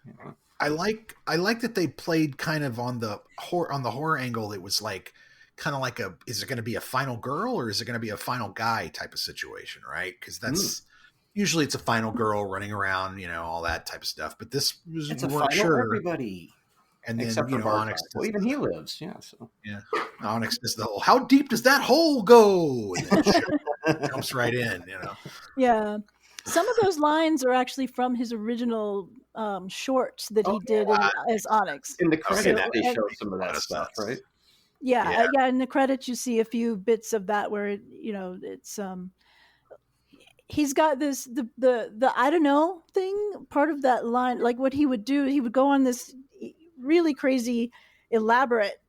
I like that they played kind of on the horror angle. It was like kind of like is it going to be a final girl or is it going to be a final guy type of situation, right? Because that's. Usually it's a final girl running around, all that type of stuff. But this was it's a final everybody. And then, except for Onyx Bartok. Well, even he lives. Yeah. So yeah, Onyx does the whole, how deep does that hole go? And then jumps right in, Yeah. Some of those lines are actually from his original shorts that he did as Onyx. In the credits, that they makes show some of a lot that of stuff, sense. right? Yeah. In the credits, you see a few bits of that where it's he's got this the I don't know thing. Part of that line, like what he would do, he would go on this really crazy, elaborate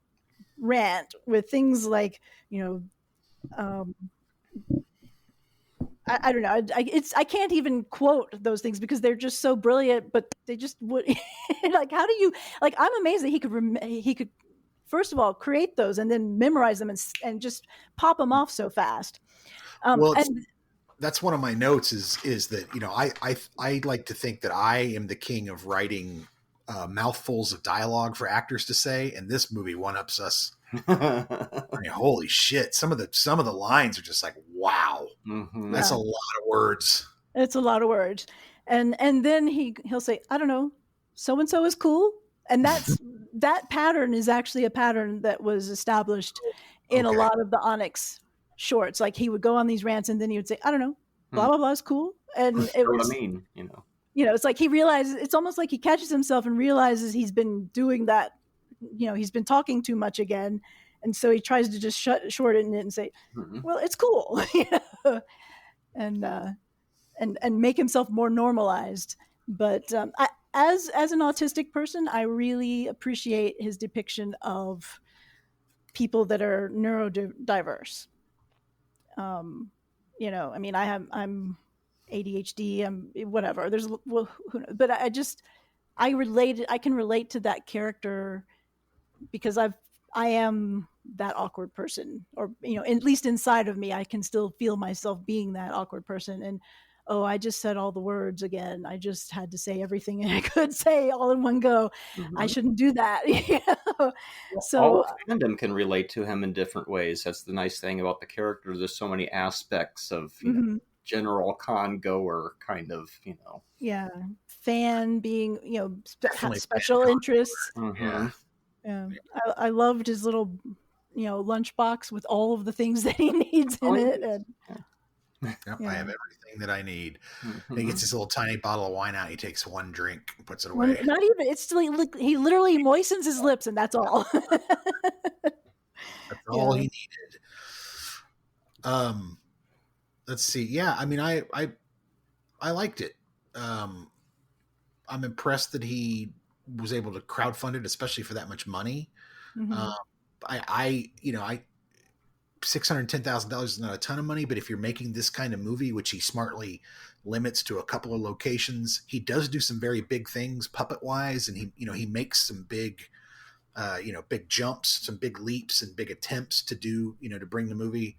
rant with things like um, I don't know. I can't even quote those things because they're just so brilliant. But they just would like. How do you like? I'm amazed that he could first of all create those and then memorize them and just pop them off so fast. Well, And that's one of my notes is that I like to think that I am the king of writing mouthfuls of dialogue for actors to say, and this movie one ups us. I mean, holy shit! Some of the lines are just like, wow, that's a lot of words. It's a lot of words, and then he'll say, I don't know, so and so is cool, and that pattern is actually a pattern that was established in a lot of the Onyx shorts. Like he would go on these rants, and then he would say, I don't know, blah blah blah is cool, and it was, what I mean, it's like he realizes, it's almost like he catches himself and realizes he's been doing that, he's been talking too much again, and so he tries to just shorten it and say, well, it's cool, and make himself more normalized. But as an autistic person, I really appreciate his depiction of people that are neurodiverse. I mean, I'm ADHD, I'm whatever. There's who knows? But I can relate to that character because I am that awkward person, or at least inside of me, I can still feel myself being that awkward person. And I just said all the words again. I just had to say everything I could say all in one go. I shouldn't do that. So all of fandom can relate to him in different ways. That's the nice thing about the character. There's so many aspects of general con goer kind of, yeah, fan being special interests. Yeah. I loved his little, lunchbox with all of the things that he needs in it. And I have everything that I need. He gets this little tiny bottle of wine out. He takes one drink and puts it away. Not even. It's still, he literally moistens his lips, and that's all. That's all he needed. Let's see. Yeah, I mean, I liked it. I'm impressed that he was able to crowdfund it, especially for that much money. $610,000 is not a ton of money, but if you're making this kind of movie, which he smartly limits to a couple of locations, he does do some very big things puppet wise, and he makes some big, big jumps, some big leaps, and big attempts to do, to bring the movie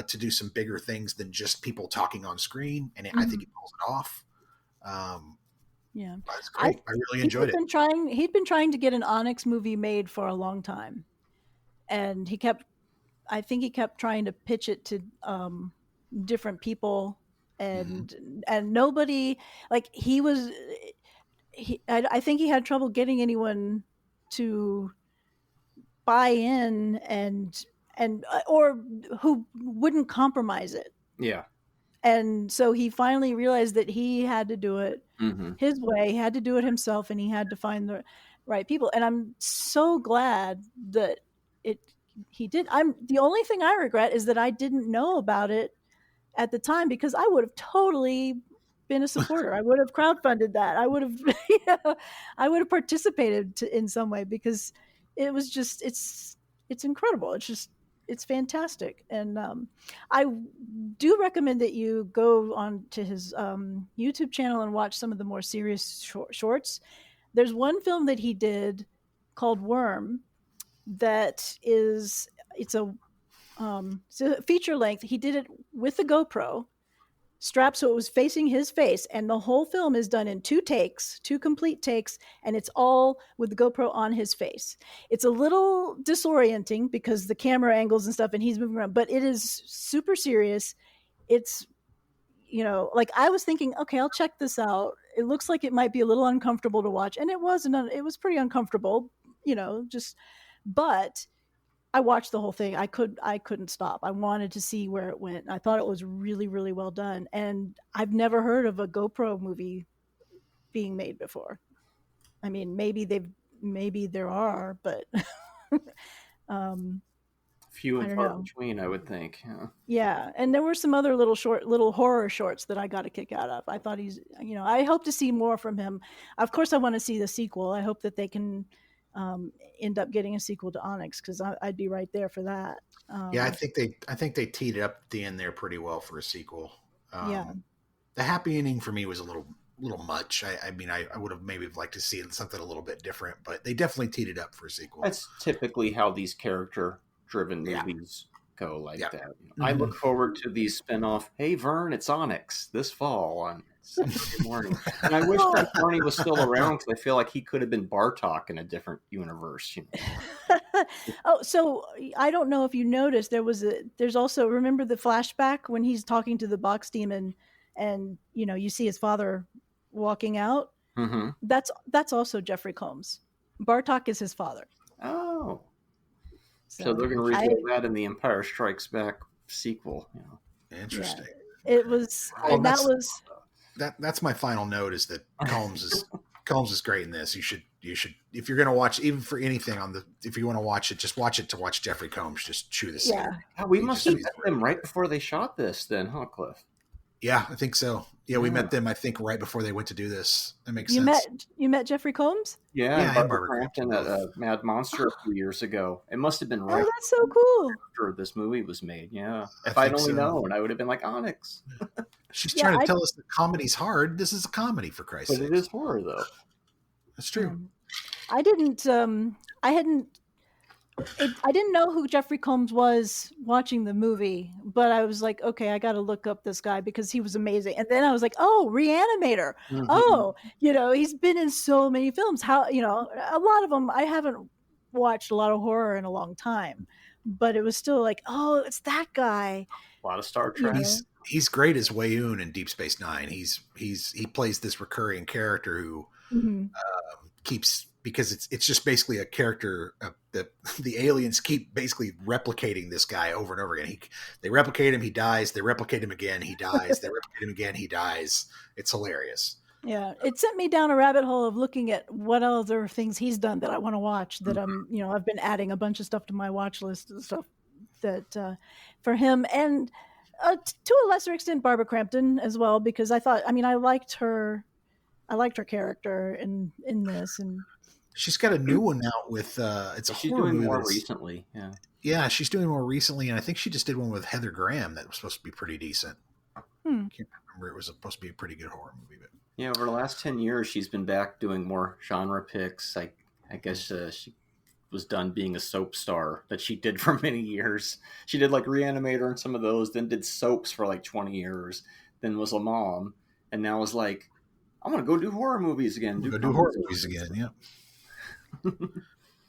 to do some bigger things than just people talking on screen, and I think he pulls it off. Yeah, that's great. I really enjoyed it. He'd been trying to get an Onyx movie made for a long time, and I think he kept trying to pitch it to different people, and nobody, like I think he had trouble getting anyone to buy in and or who wouldn't compromise it. Yeah. And so he finally realized that he had to do it his way. He had to do it himself, and he had to find the right people. And I'm so glad that he did. The only thing I regret is that I didn't know about it at the time, because I would have totally been a supporter. I would have crowdfunded that. I would have, I would have participated in some way, because it was just, it's incredible. It's fantastic. And I do recommend that you go on to his YouTube channel and watch some of the more serious shorts. There's one film that he did called Worm that it's a feature length. He did it with the GoPro strapped so it was facing his face, and the whole film is done in two complete takes, and it's all with the GoPro on his face. It's a little disorienting because the camera angles and stuff, and he's moving around, but it is super serious. It's, like, I was thinking, okay, I'll check this out. It looks like it might be a little uncomfortable to watch, and it was pretty uncomfortable. but I watched the whole thing. I couldn't stop. I wanted to see where it went. I thought it was really, really well done. And I've never heard of a GoPro movie being made before. I mean, maybe there are, but few I and don't far know. between, I would think. Yeah, and there were some other little horror shorts that I got a kick out of. I thought I hope to see more from him. Of course, I want to see the sequel. I hope that they can end up getting a sequel to Onyx, because I'd be right there for that. Yeah, I think they teed it up at the end there pretty well for a sequel. Yeah. The happy ending for me was a little much. I mean, I would have maybe liked to see something a little bit different, but they definitely teed it up for a sequel. That's typically how these character-driven movies go like that. Mm-hmm. I look forward to these spin-off, hey, Vern, it's Onyx this fall on Saturday morning. And I wish that Bernie was still around, because I feel like he could have been Bartok in a different universe. Oh, so I don't know if you noticed, there's also, remember the flashback when he's talking to the box demon and you see his father walking out? Mm-hmm. That's also Geoffrey Combs. Bartok is his father. Oh. So they're going to reveal that in the Empire Strikes Back sequel. Interesting. Yeah, it was, and that was that's my final note, is that Combs is great in this. You should if you're going to watch, even for anything if you want to watch it, just watch it to watch Geoffrey Combs just chew the scene. Yeah, we must have met them right before they shot this, then, huh, Cliff? Yeah, I think so. Yeah, we met them, I think, right before they went to do this. That makes sense. You met Geoffrey Combs? Yeah, Barbara Crampton at Mad Monster a few years ago. It must have been right. Oh, that's so cool. After this movie was made, yeah. If I'd only known, I would have been like, Onyx. She's trying to tell us that comedy's hard. This is a comedy, for Christ's sake. But it is horror, though. That's true. I didn't know who Geoffrey Combs was watching the movie, but I was like, okay, I got to look up this guy because he was amazing. And then I was like, oh, Reanimator. Mm-hmm. Oh, he's been in so many films. How, a lot of them, I haven't watched a lot of horror in a long time, but it was still like, oh, it's that guy. A lot of Star Trek. He's great as Wei-Un in Deep Space Nine. He plays this recurring character who keeps, because it's just basically a character that the aliens keep basically replicating this guy over and over again. They replicate him, he dies. They replicate him again, he dies. They replicate him again, he dies. It's hilarious. Yeah, it sent me down a rabbit hole of looking at what other things he's done that I want to watch. That I've been adding a bunch of stuff to my watch list and stuff that for him, and to a lesser extent Barbara Crampton as well, because I liked her character in this. And she's got a new one out with it's a she's horror doing movie more recently. Yeah, she's doing more recently, and I think she just did one with Heather Graham that was supposed to be pretty decent. Can't remember, it was supposed to be a pretty good horror movie, but yeah, over the last 10 years she's been back doing more genre picks. I guess she was done being a soap star that she did for many years. She did like Reanimator and some of those, then did soaps for like 20 years, then was a mom, and now is like, I'm gonna go do horror movies again. Do horror movies again, yeah.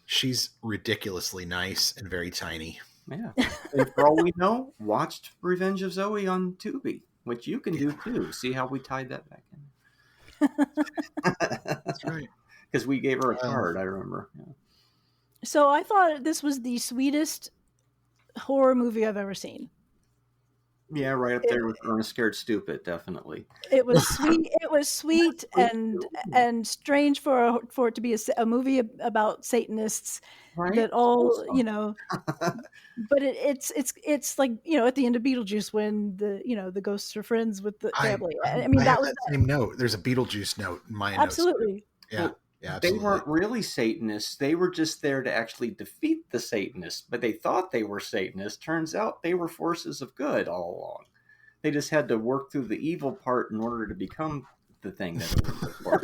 She's ridiculously nice and very tiny. Yeah. And for all we know, watched Revenge of Zoe on Tubi, which you can do too. See how we tied that back in. That's right. Because we gave her a card, I remember. Yeah. So I thought this was the sweetest horror movie I've ever seen. Yeah, right up there with Ernest Scared Stupid, definitely. It was sweet. It was sweet and strange for it to be a movie about Satanists, right? That all But it's like at the end of Beetlejuice when the ghosts are friends with the family. I mean, that was that same note. There's a Beetlejuice note in my notes. Absolutely. Yeah. Yeah, absolutely. They weren't really Satanists. They were just there to actually defeat the Satanists, but they thought they were Satanists. Turns out they were forces of good all along. They just had to work through the evil part in order to become the thing that it was for.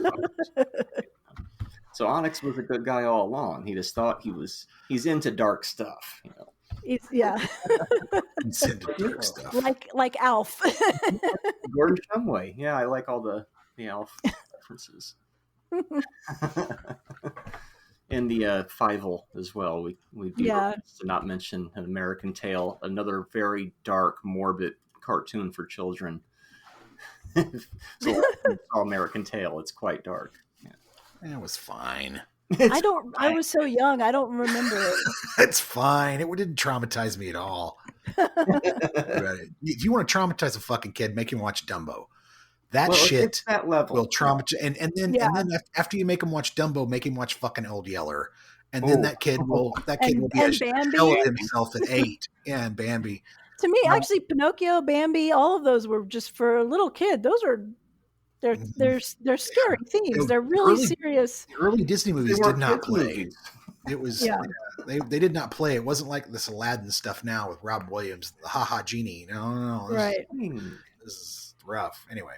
So Onyx was a good guy all along. He just thought he's into dark stuff, He's into dark stuff. Like Alf. Gordon Shumway. Yeah, I like all the Alf references. And the Fievel as well. We do to not mention An American Tail, another very dark, morbid cartoon for children. So it's all American Tail. It's quite dark. Yeah. It was fine. I was so young. I don't remember it. It's fine. It didn't traumatize me at all. Right. If you want to traumatize a fucking kid, make him watch Dumbo. That shit that level will traumatize. And then after you make him watch Dumbo, make him watch fucking Old Yeller. And then that kid will be a shell of himself at 8. Yeah, and Bambi. To me, actually, Pinocchio, Bambi, all of those were just for a little kid. Those are they're scary themes. They're really serious. The early Disney movies did not play. It was they did not play. It wasn't like this Aladdin stuff now with Rob Williams, the Ha Ha Genie. No. Right. This is rough. Anyway,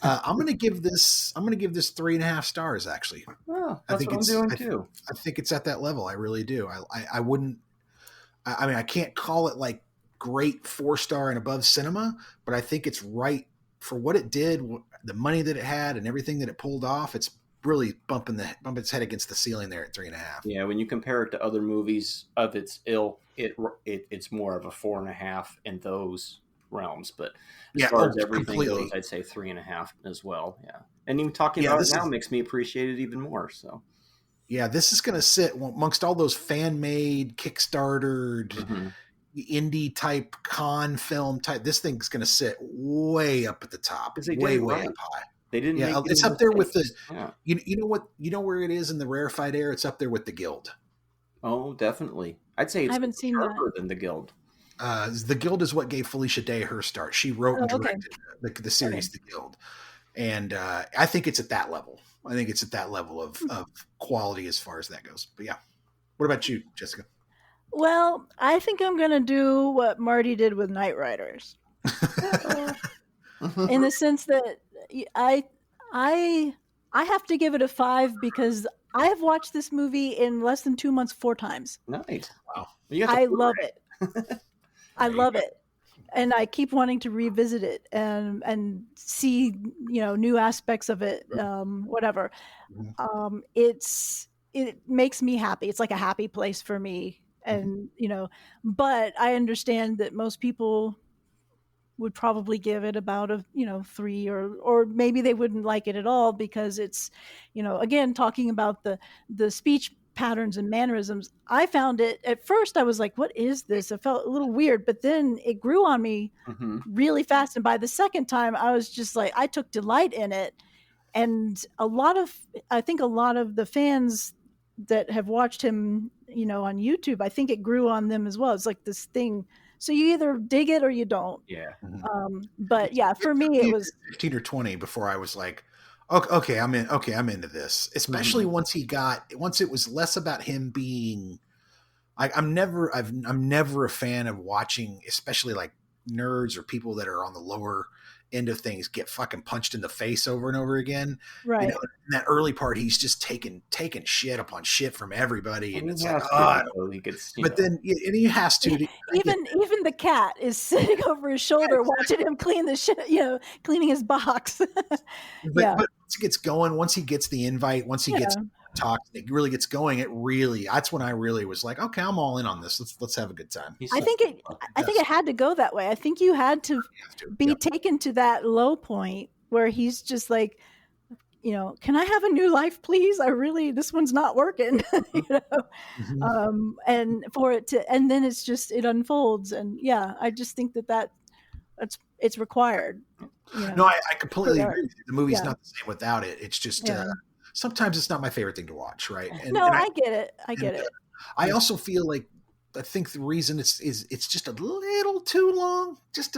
I'm gonna give this 3.5 stars. Actually, I think what I'm doing too. I think it's at that level. I really do. I wouldn't. I mean, I can't call it like great 4-star and above cinema, but I think it's right for what it did, the money that it had, and everything that it pulled off. It's really bumping its head against the ceiling there at 3.5. Yeah, when you compare it to other movies of its ilk, it's more of a 4.5 in those realms. But as far as everything goes, I'd say 3.5 as well. Yeah, and even talking about it now makes me appreciate it even more. So. Yeah, this is going to sit amongst all those fan-made, Kickstartered, indie type con film type. This thing's going to sit way up at the top, way up high. They didn't. Yeah, it's up there with the. Yeah. You know what? You know where it is in the rarefied air. It's up there with The Guild. Oh, definitely. I'd say it's I haven't seen sharper than The Guild. The Guild is what gave Felicia Day her start. She wrote and directed the series The Guild, and I think it's at that level. I think it's at that level of quality as far as that goes. But yeah, what about you, Jessica? Well, I think I'm going to do what Marty did with Knight Riders, in the sense that I have to give it a 5 because I have watched this movie in less than 2 months 4 times. Nice. Wow. I love it. I love it. And I keep wanting to revisit it and see, new aspects of it, whatever. It makes me happy. It's like a happy place for me. And, but I understand that most people would probably give it about a 3, or maybe they wouldn't like it at all because it's, again, talking about the speech patterns and mannerisms. I found it at first, I was like, what is this? It felt a little weird, but then it grew on me really fast. And by the second time, I was just like, I took delight in it. And I think a lot of the fans that have watched him, on YouTube, I think it grew on them as well. It's like this thing. So you either dig it or you don't. Yeah. But yeah, for me, it was 15 or 20 before I was like, okay, I'm into this. Especially once it was less about him being like, I'm never a fan of watching, especially like nerds or people that are on the lower end of things get fucking punched in the face over and over again. Right. In that early part, he's just taking shit upon shit from everybody. And it's like, but then he has to. Even the cat is sitting over his shoulder watching him clean the shit, cleaning his box. But once he gets going, once he gets the invite, once he gets talks, it really gets going. That's when I really was like, okay, I'm all in on this. Let's have a good time. I think it had to go that way. I think you had to be taken to that low point where he's just like, can I have a new life, please? This one's not working, and for it to, and then it unfolds. And I just think it's required. No, I completely agree with you. The movie's not the same without it. It's just, sometimes it's not my favorite thing to watch, right? I get it. I also feel like I think the reason it's just a little too long. Just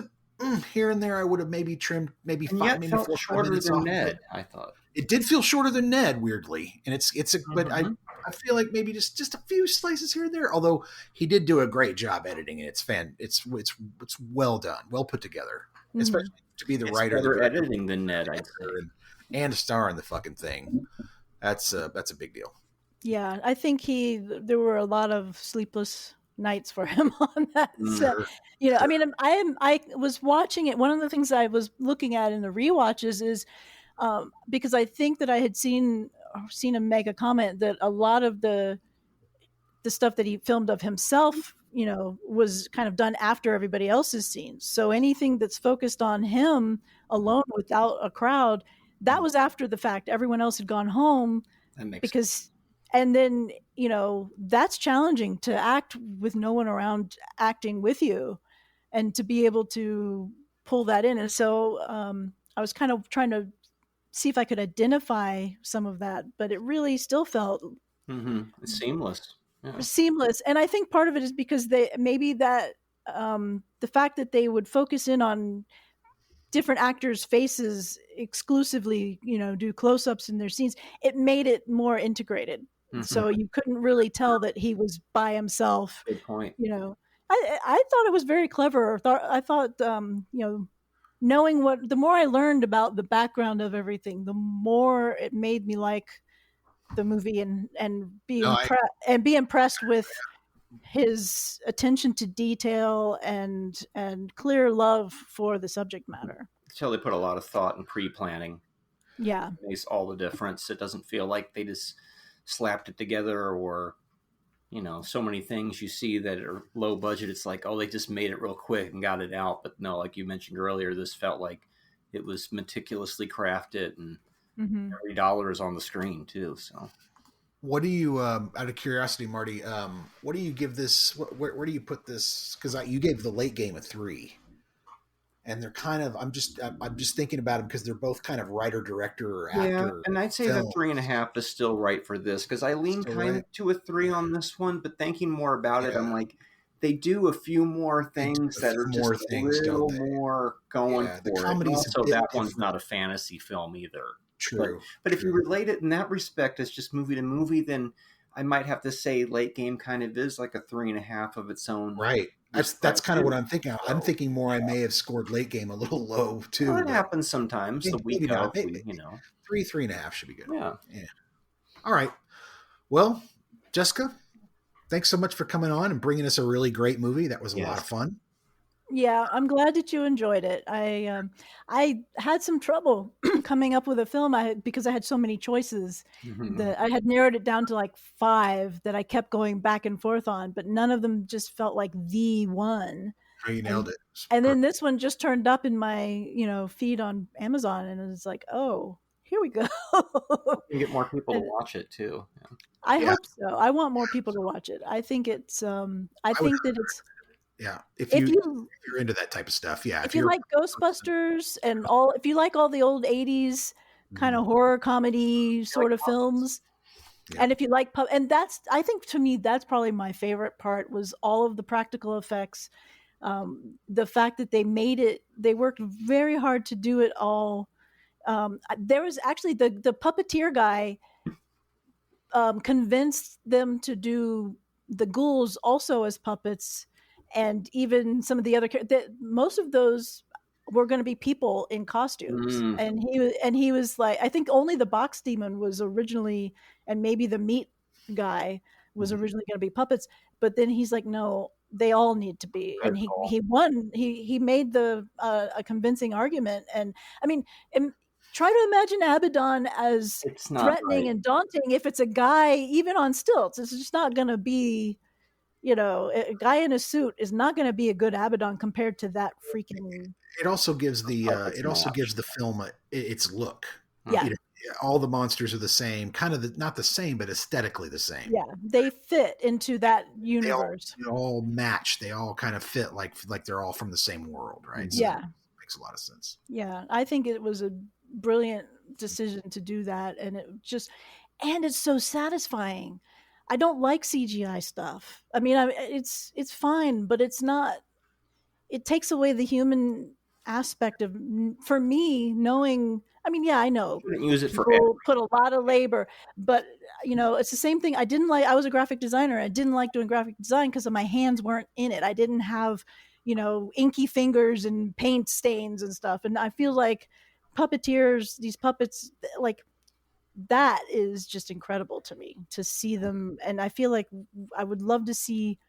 here and there, I would have maybe trimmed 5 minutes shorter than Ned. I thought it did feel shorter than Ned, weirdly, and but I feel like maybe just a few slices here and there. Although he did do a great job editing it. It's well done, well put together, especially to be the writer. Better editing than Ned, I'd say. And a star in the fucking thing. That's a big deal. Yeah, I think there were a lot of sleepless nights for him on that set. I mean, I was watching it. One of the things I was looking at in the rewatches is because I think that I had seen a mega comment that a lot of the stuff that he filmed of himself, was kind of done after everybody else's scenes. So anything that's focused on him alone without a crowd, that was after the fact. Everyone else had gone home because And then, that's challenging to act with no one around acting with you, and to be able to pull that in. And so I was kind of trying to see if I could identify some of that, but it really still felt It's seamless. Yeah. seamless. And I think part of it is because the fact that they would focus in on different actors' faces exclusively, do close-ups in their scenes, it made it more integrated. So you couldn't really tell that he was by himself. Good point. I thought it was very clever. I thought knowing the more I learned about the background of everything, the more it made me like the movie and be impressed with his attention to detail and clear love for the subject matter. So they put a lot of thought and pre-planning. Yeah. It makes all the difference. It doesn't feel like they just slapped it together, or so many things you see that are low budget. It's like, oh, they just made it real quick and got it out. But no, like you mentioned earlier, this felt like it was meticulously crafted, and every dollar is on the screen too. So, what do you, out of curiosity, Marty? What do you give this? Where do you put this? Because you gave the Late Game a 3, and they're kind of. I'm just thinking about them because they're both kind of writer, director, or actor. Yeah, and I'd say the 3.5 is still right for this, because I lean kind of to a 3 on this one. But thinking more about it, I'm like, they do a few more things that are just a little more going for the it. comedy's Also, that one's not a fantasy film either. True. But if you relate it in that respect as just movie to movie, then I might have to say Late Game kind of is like a 3.5 of its own. Right. That's kind of what I'm thinking. I'm thinking more. I may have scored Late Game a little low too. Well, it happens sometimes. The week out, 3.5 should be good. Yeah. All right. Well, Jessica, thanks so much for coming on and bringing us a really great movie. That was a lot of fun. Yeah, I'm glad that you enjoyed it. I had some trouble coming up with a film because I had so many choices that I had narrowed it down to like 5 that I kept going back and forth on, but none of them just felt like the one. Oh, you nailed it. And then this one just turned up in my, feed on Amazon, and it was like, oh, here we go. You get more people to watch it too. Yeah. I hope so. I want more people to watch it. I think it's yeah, if you're into that type of stuff, if you like Ghostbusters and if you like all the old 80s kind of horror comedy sort of films, and if you like I think to me that's probably my favorite part, was all of the practical effects, the fact that they worked very hard to do it all. There was actually the puppeteer guy convinced them to do the ghouls also as puppets. And even some of the other most of those were going to be people in costumes. And he was like, I think only the box demon was originally, and maybe the meat guy was originally going to be puppets. But then he's like, no, they all need to be. And he won. He made a convincing argument. And I mean, try to imagine Abaddon as threatening and daunting if it's a guy, even on stilts. It's just not going to be. A guy in a suit is not going to be a good Abaddon compared to that freaking. It also gives the film its look. Yeah, all the monsters are the same, kind of not the same, but aesthetically the same. Yeah, they fit into that universe. They all match. They all kind of fit like they're all from the same world, right? So it makes a lot of sense. Yeah, I think it was a brilliant decision to do that, and it's so satisfying. I don't like CGI stuff. I mean, it's fine, but it's not. It takes away the human aspect of, for me, knowing. I mean, yeah, I know use it for put a lot of labor, but it's the same thing. I was a graphic designer. I didn't like doing graphic design because my hands weren't in it. I didn't have, inky fingers and paint stains and stuff. And I feel like puppeteers, these puppets, like. That is just incredible to me to see them. And I feel like I would love to see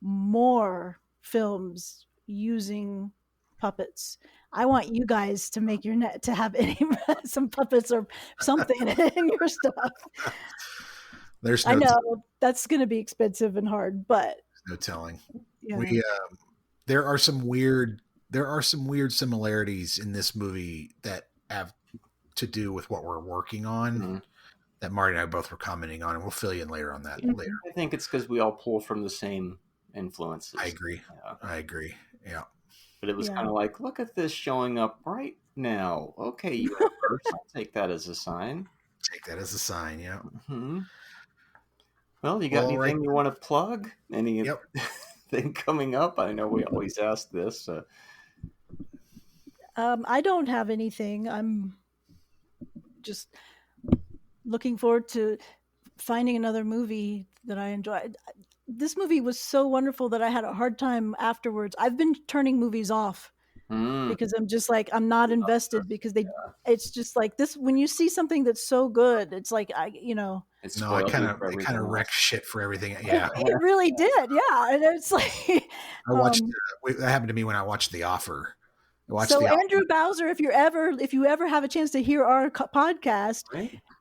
more films using puppets. I want you guys to make to have some puppets or something in your stuff. I know that's going to be expensive and hard, but no telling. Yeah. There are some weird similarities in this movie that have to do with what we're working on that Marty and I both were commenting on, and we'll fill you in later on that later. I think it's because we all pull from the same influences. I agree. Yeah. I agree. Yeah. But it was kind of like, look at this showing up right now. Okay, universe, I'll take that as a sign. Take that as a sign, yeah. Mm-hmm. Well, you got anything you want to plug? Anything coming up? I know we always ask this. I don't have anything. I'm just looking forward to finding another movie that I enjoy. This movie was so wonderful that I had a hard time afterwards. I've been turning movies off because I'm just like, I'm not invested because it's just like this. When you see something that's so good, it's like, it kind of wrecks shit for everything. Yeah, it really did. Yeah, and it's like I watched. That happened to me when I watched The Offer. Andrew Bowser, if you ever have a chance to hear our podcast,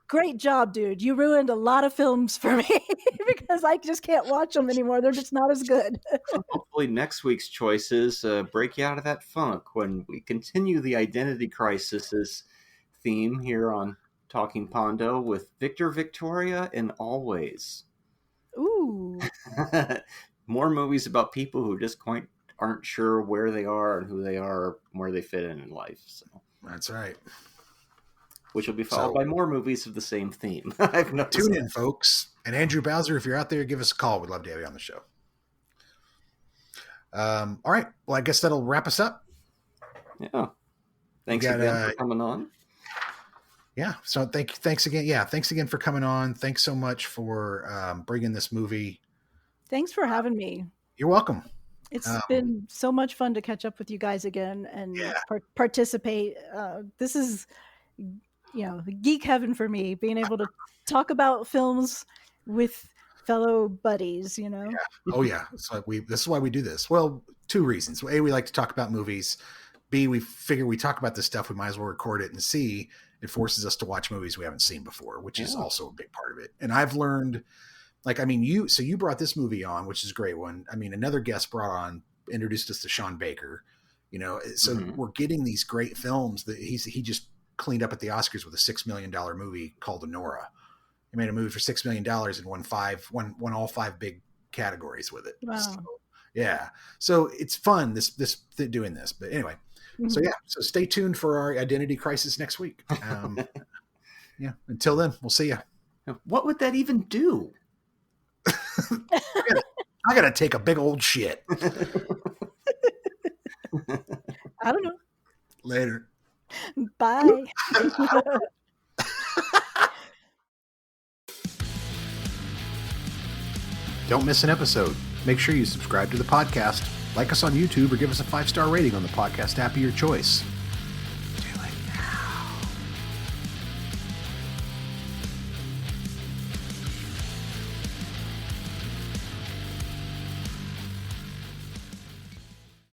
great job, dude. You ruined a lot of films for me because I just can't watch them anymore. They're just not as good. Hopefully next week's choices break you out of that funk when we continue the identity crisis theme here on Talking Pondo with Victor, Victoria, and Always. Ooh. More movies about people who just aren't sure where they are and who they are and where they fit in life. So that's right. Which will be followed by more movies of the same theme. I've noticed. Tune in, folks. And Andrew Bowser, if you're out there, give us a call. We'd love to have you on the show. All right. Well, I guess that'll wrap us up. Yeah. Thanks again for coming on. Yeah. So thanks again. Yeah. Thanks again for coming on. Thanks so much for bringing this movie. Thanks for having me. You're welcome. It's been so much fun to catch up with you guys again and participate. This is, geek heaven for me, being able to talk about films with fellow buddies, Yeah. Oh yeah. So this is why we do this. Well, two reasons. A, we like to talk about movies. B, we figure we talk about this stuff, we might as well record it, and C, it forces us to watch movies we haven't seen before, which is also a big part of it. And I've learned, you brought this movie on, which is a great one. I mean, another guest introduced us to Sean Baker, so we're getting these great films that he just cleaned up at the Oscars with a $6 million movie called Honora. He made a movie for $6 million and won all 5 big categories with it. Wow. So, yeah. So it's fun, doing this, but anyway, so stay tuned for our identity crisis next week. Until then, we'll see you. What would that even do? I gotta take a big old shit. I don't know. Later. Bye. Don't miss an episode. Make sure you subscribe to the podcast, like us on YouTube, or give us a 5-star rating on the podcast app of your choice.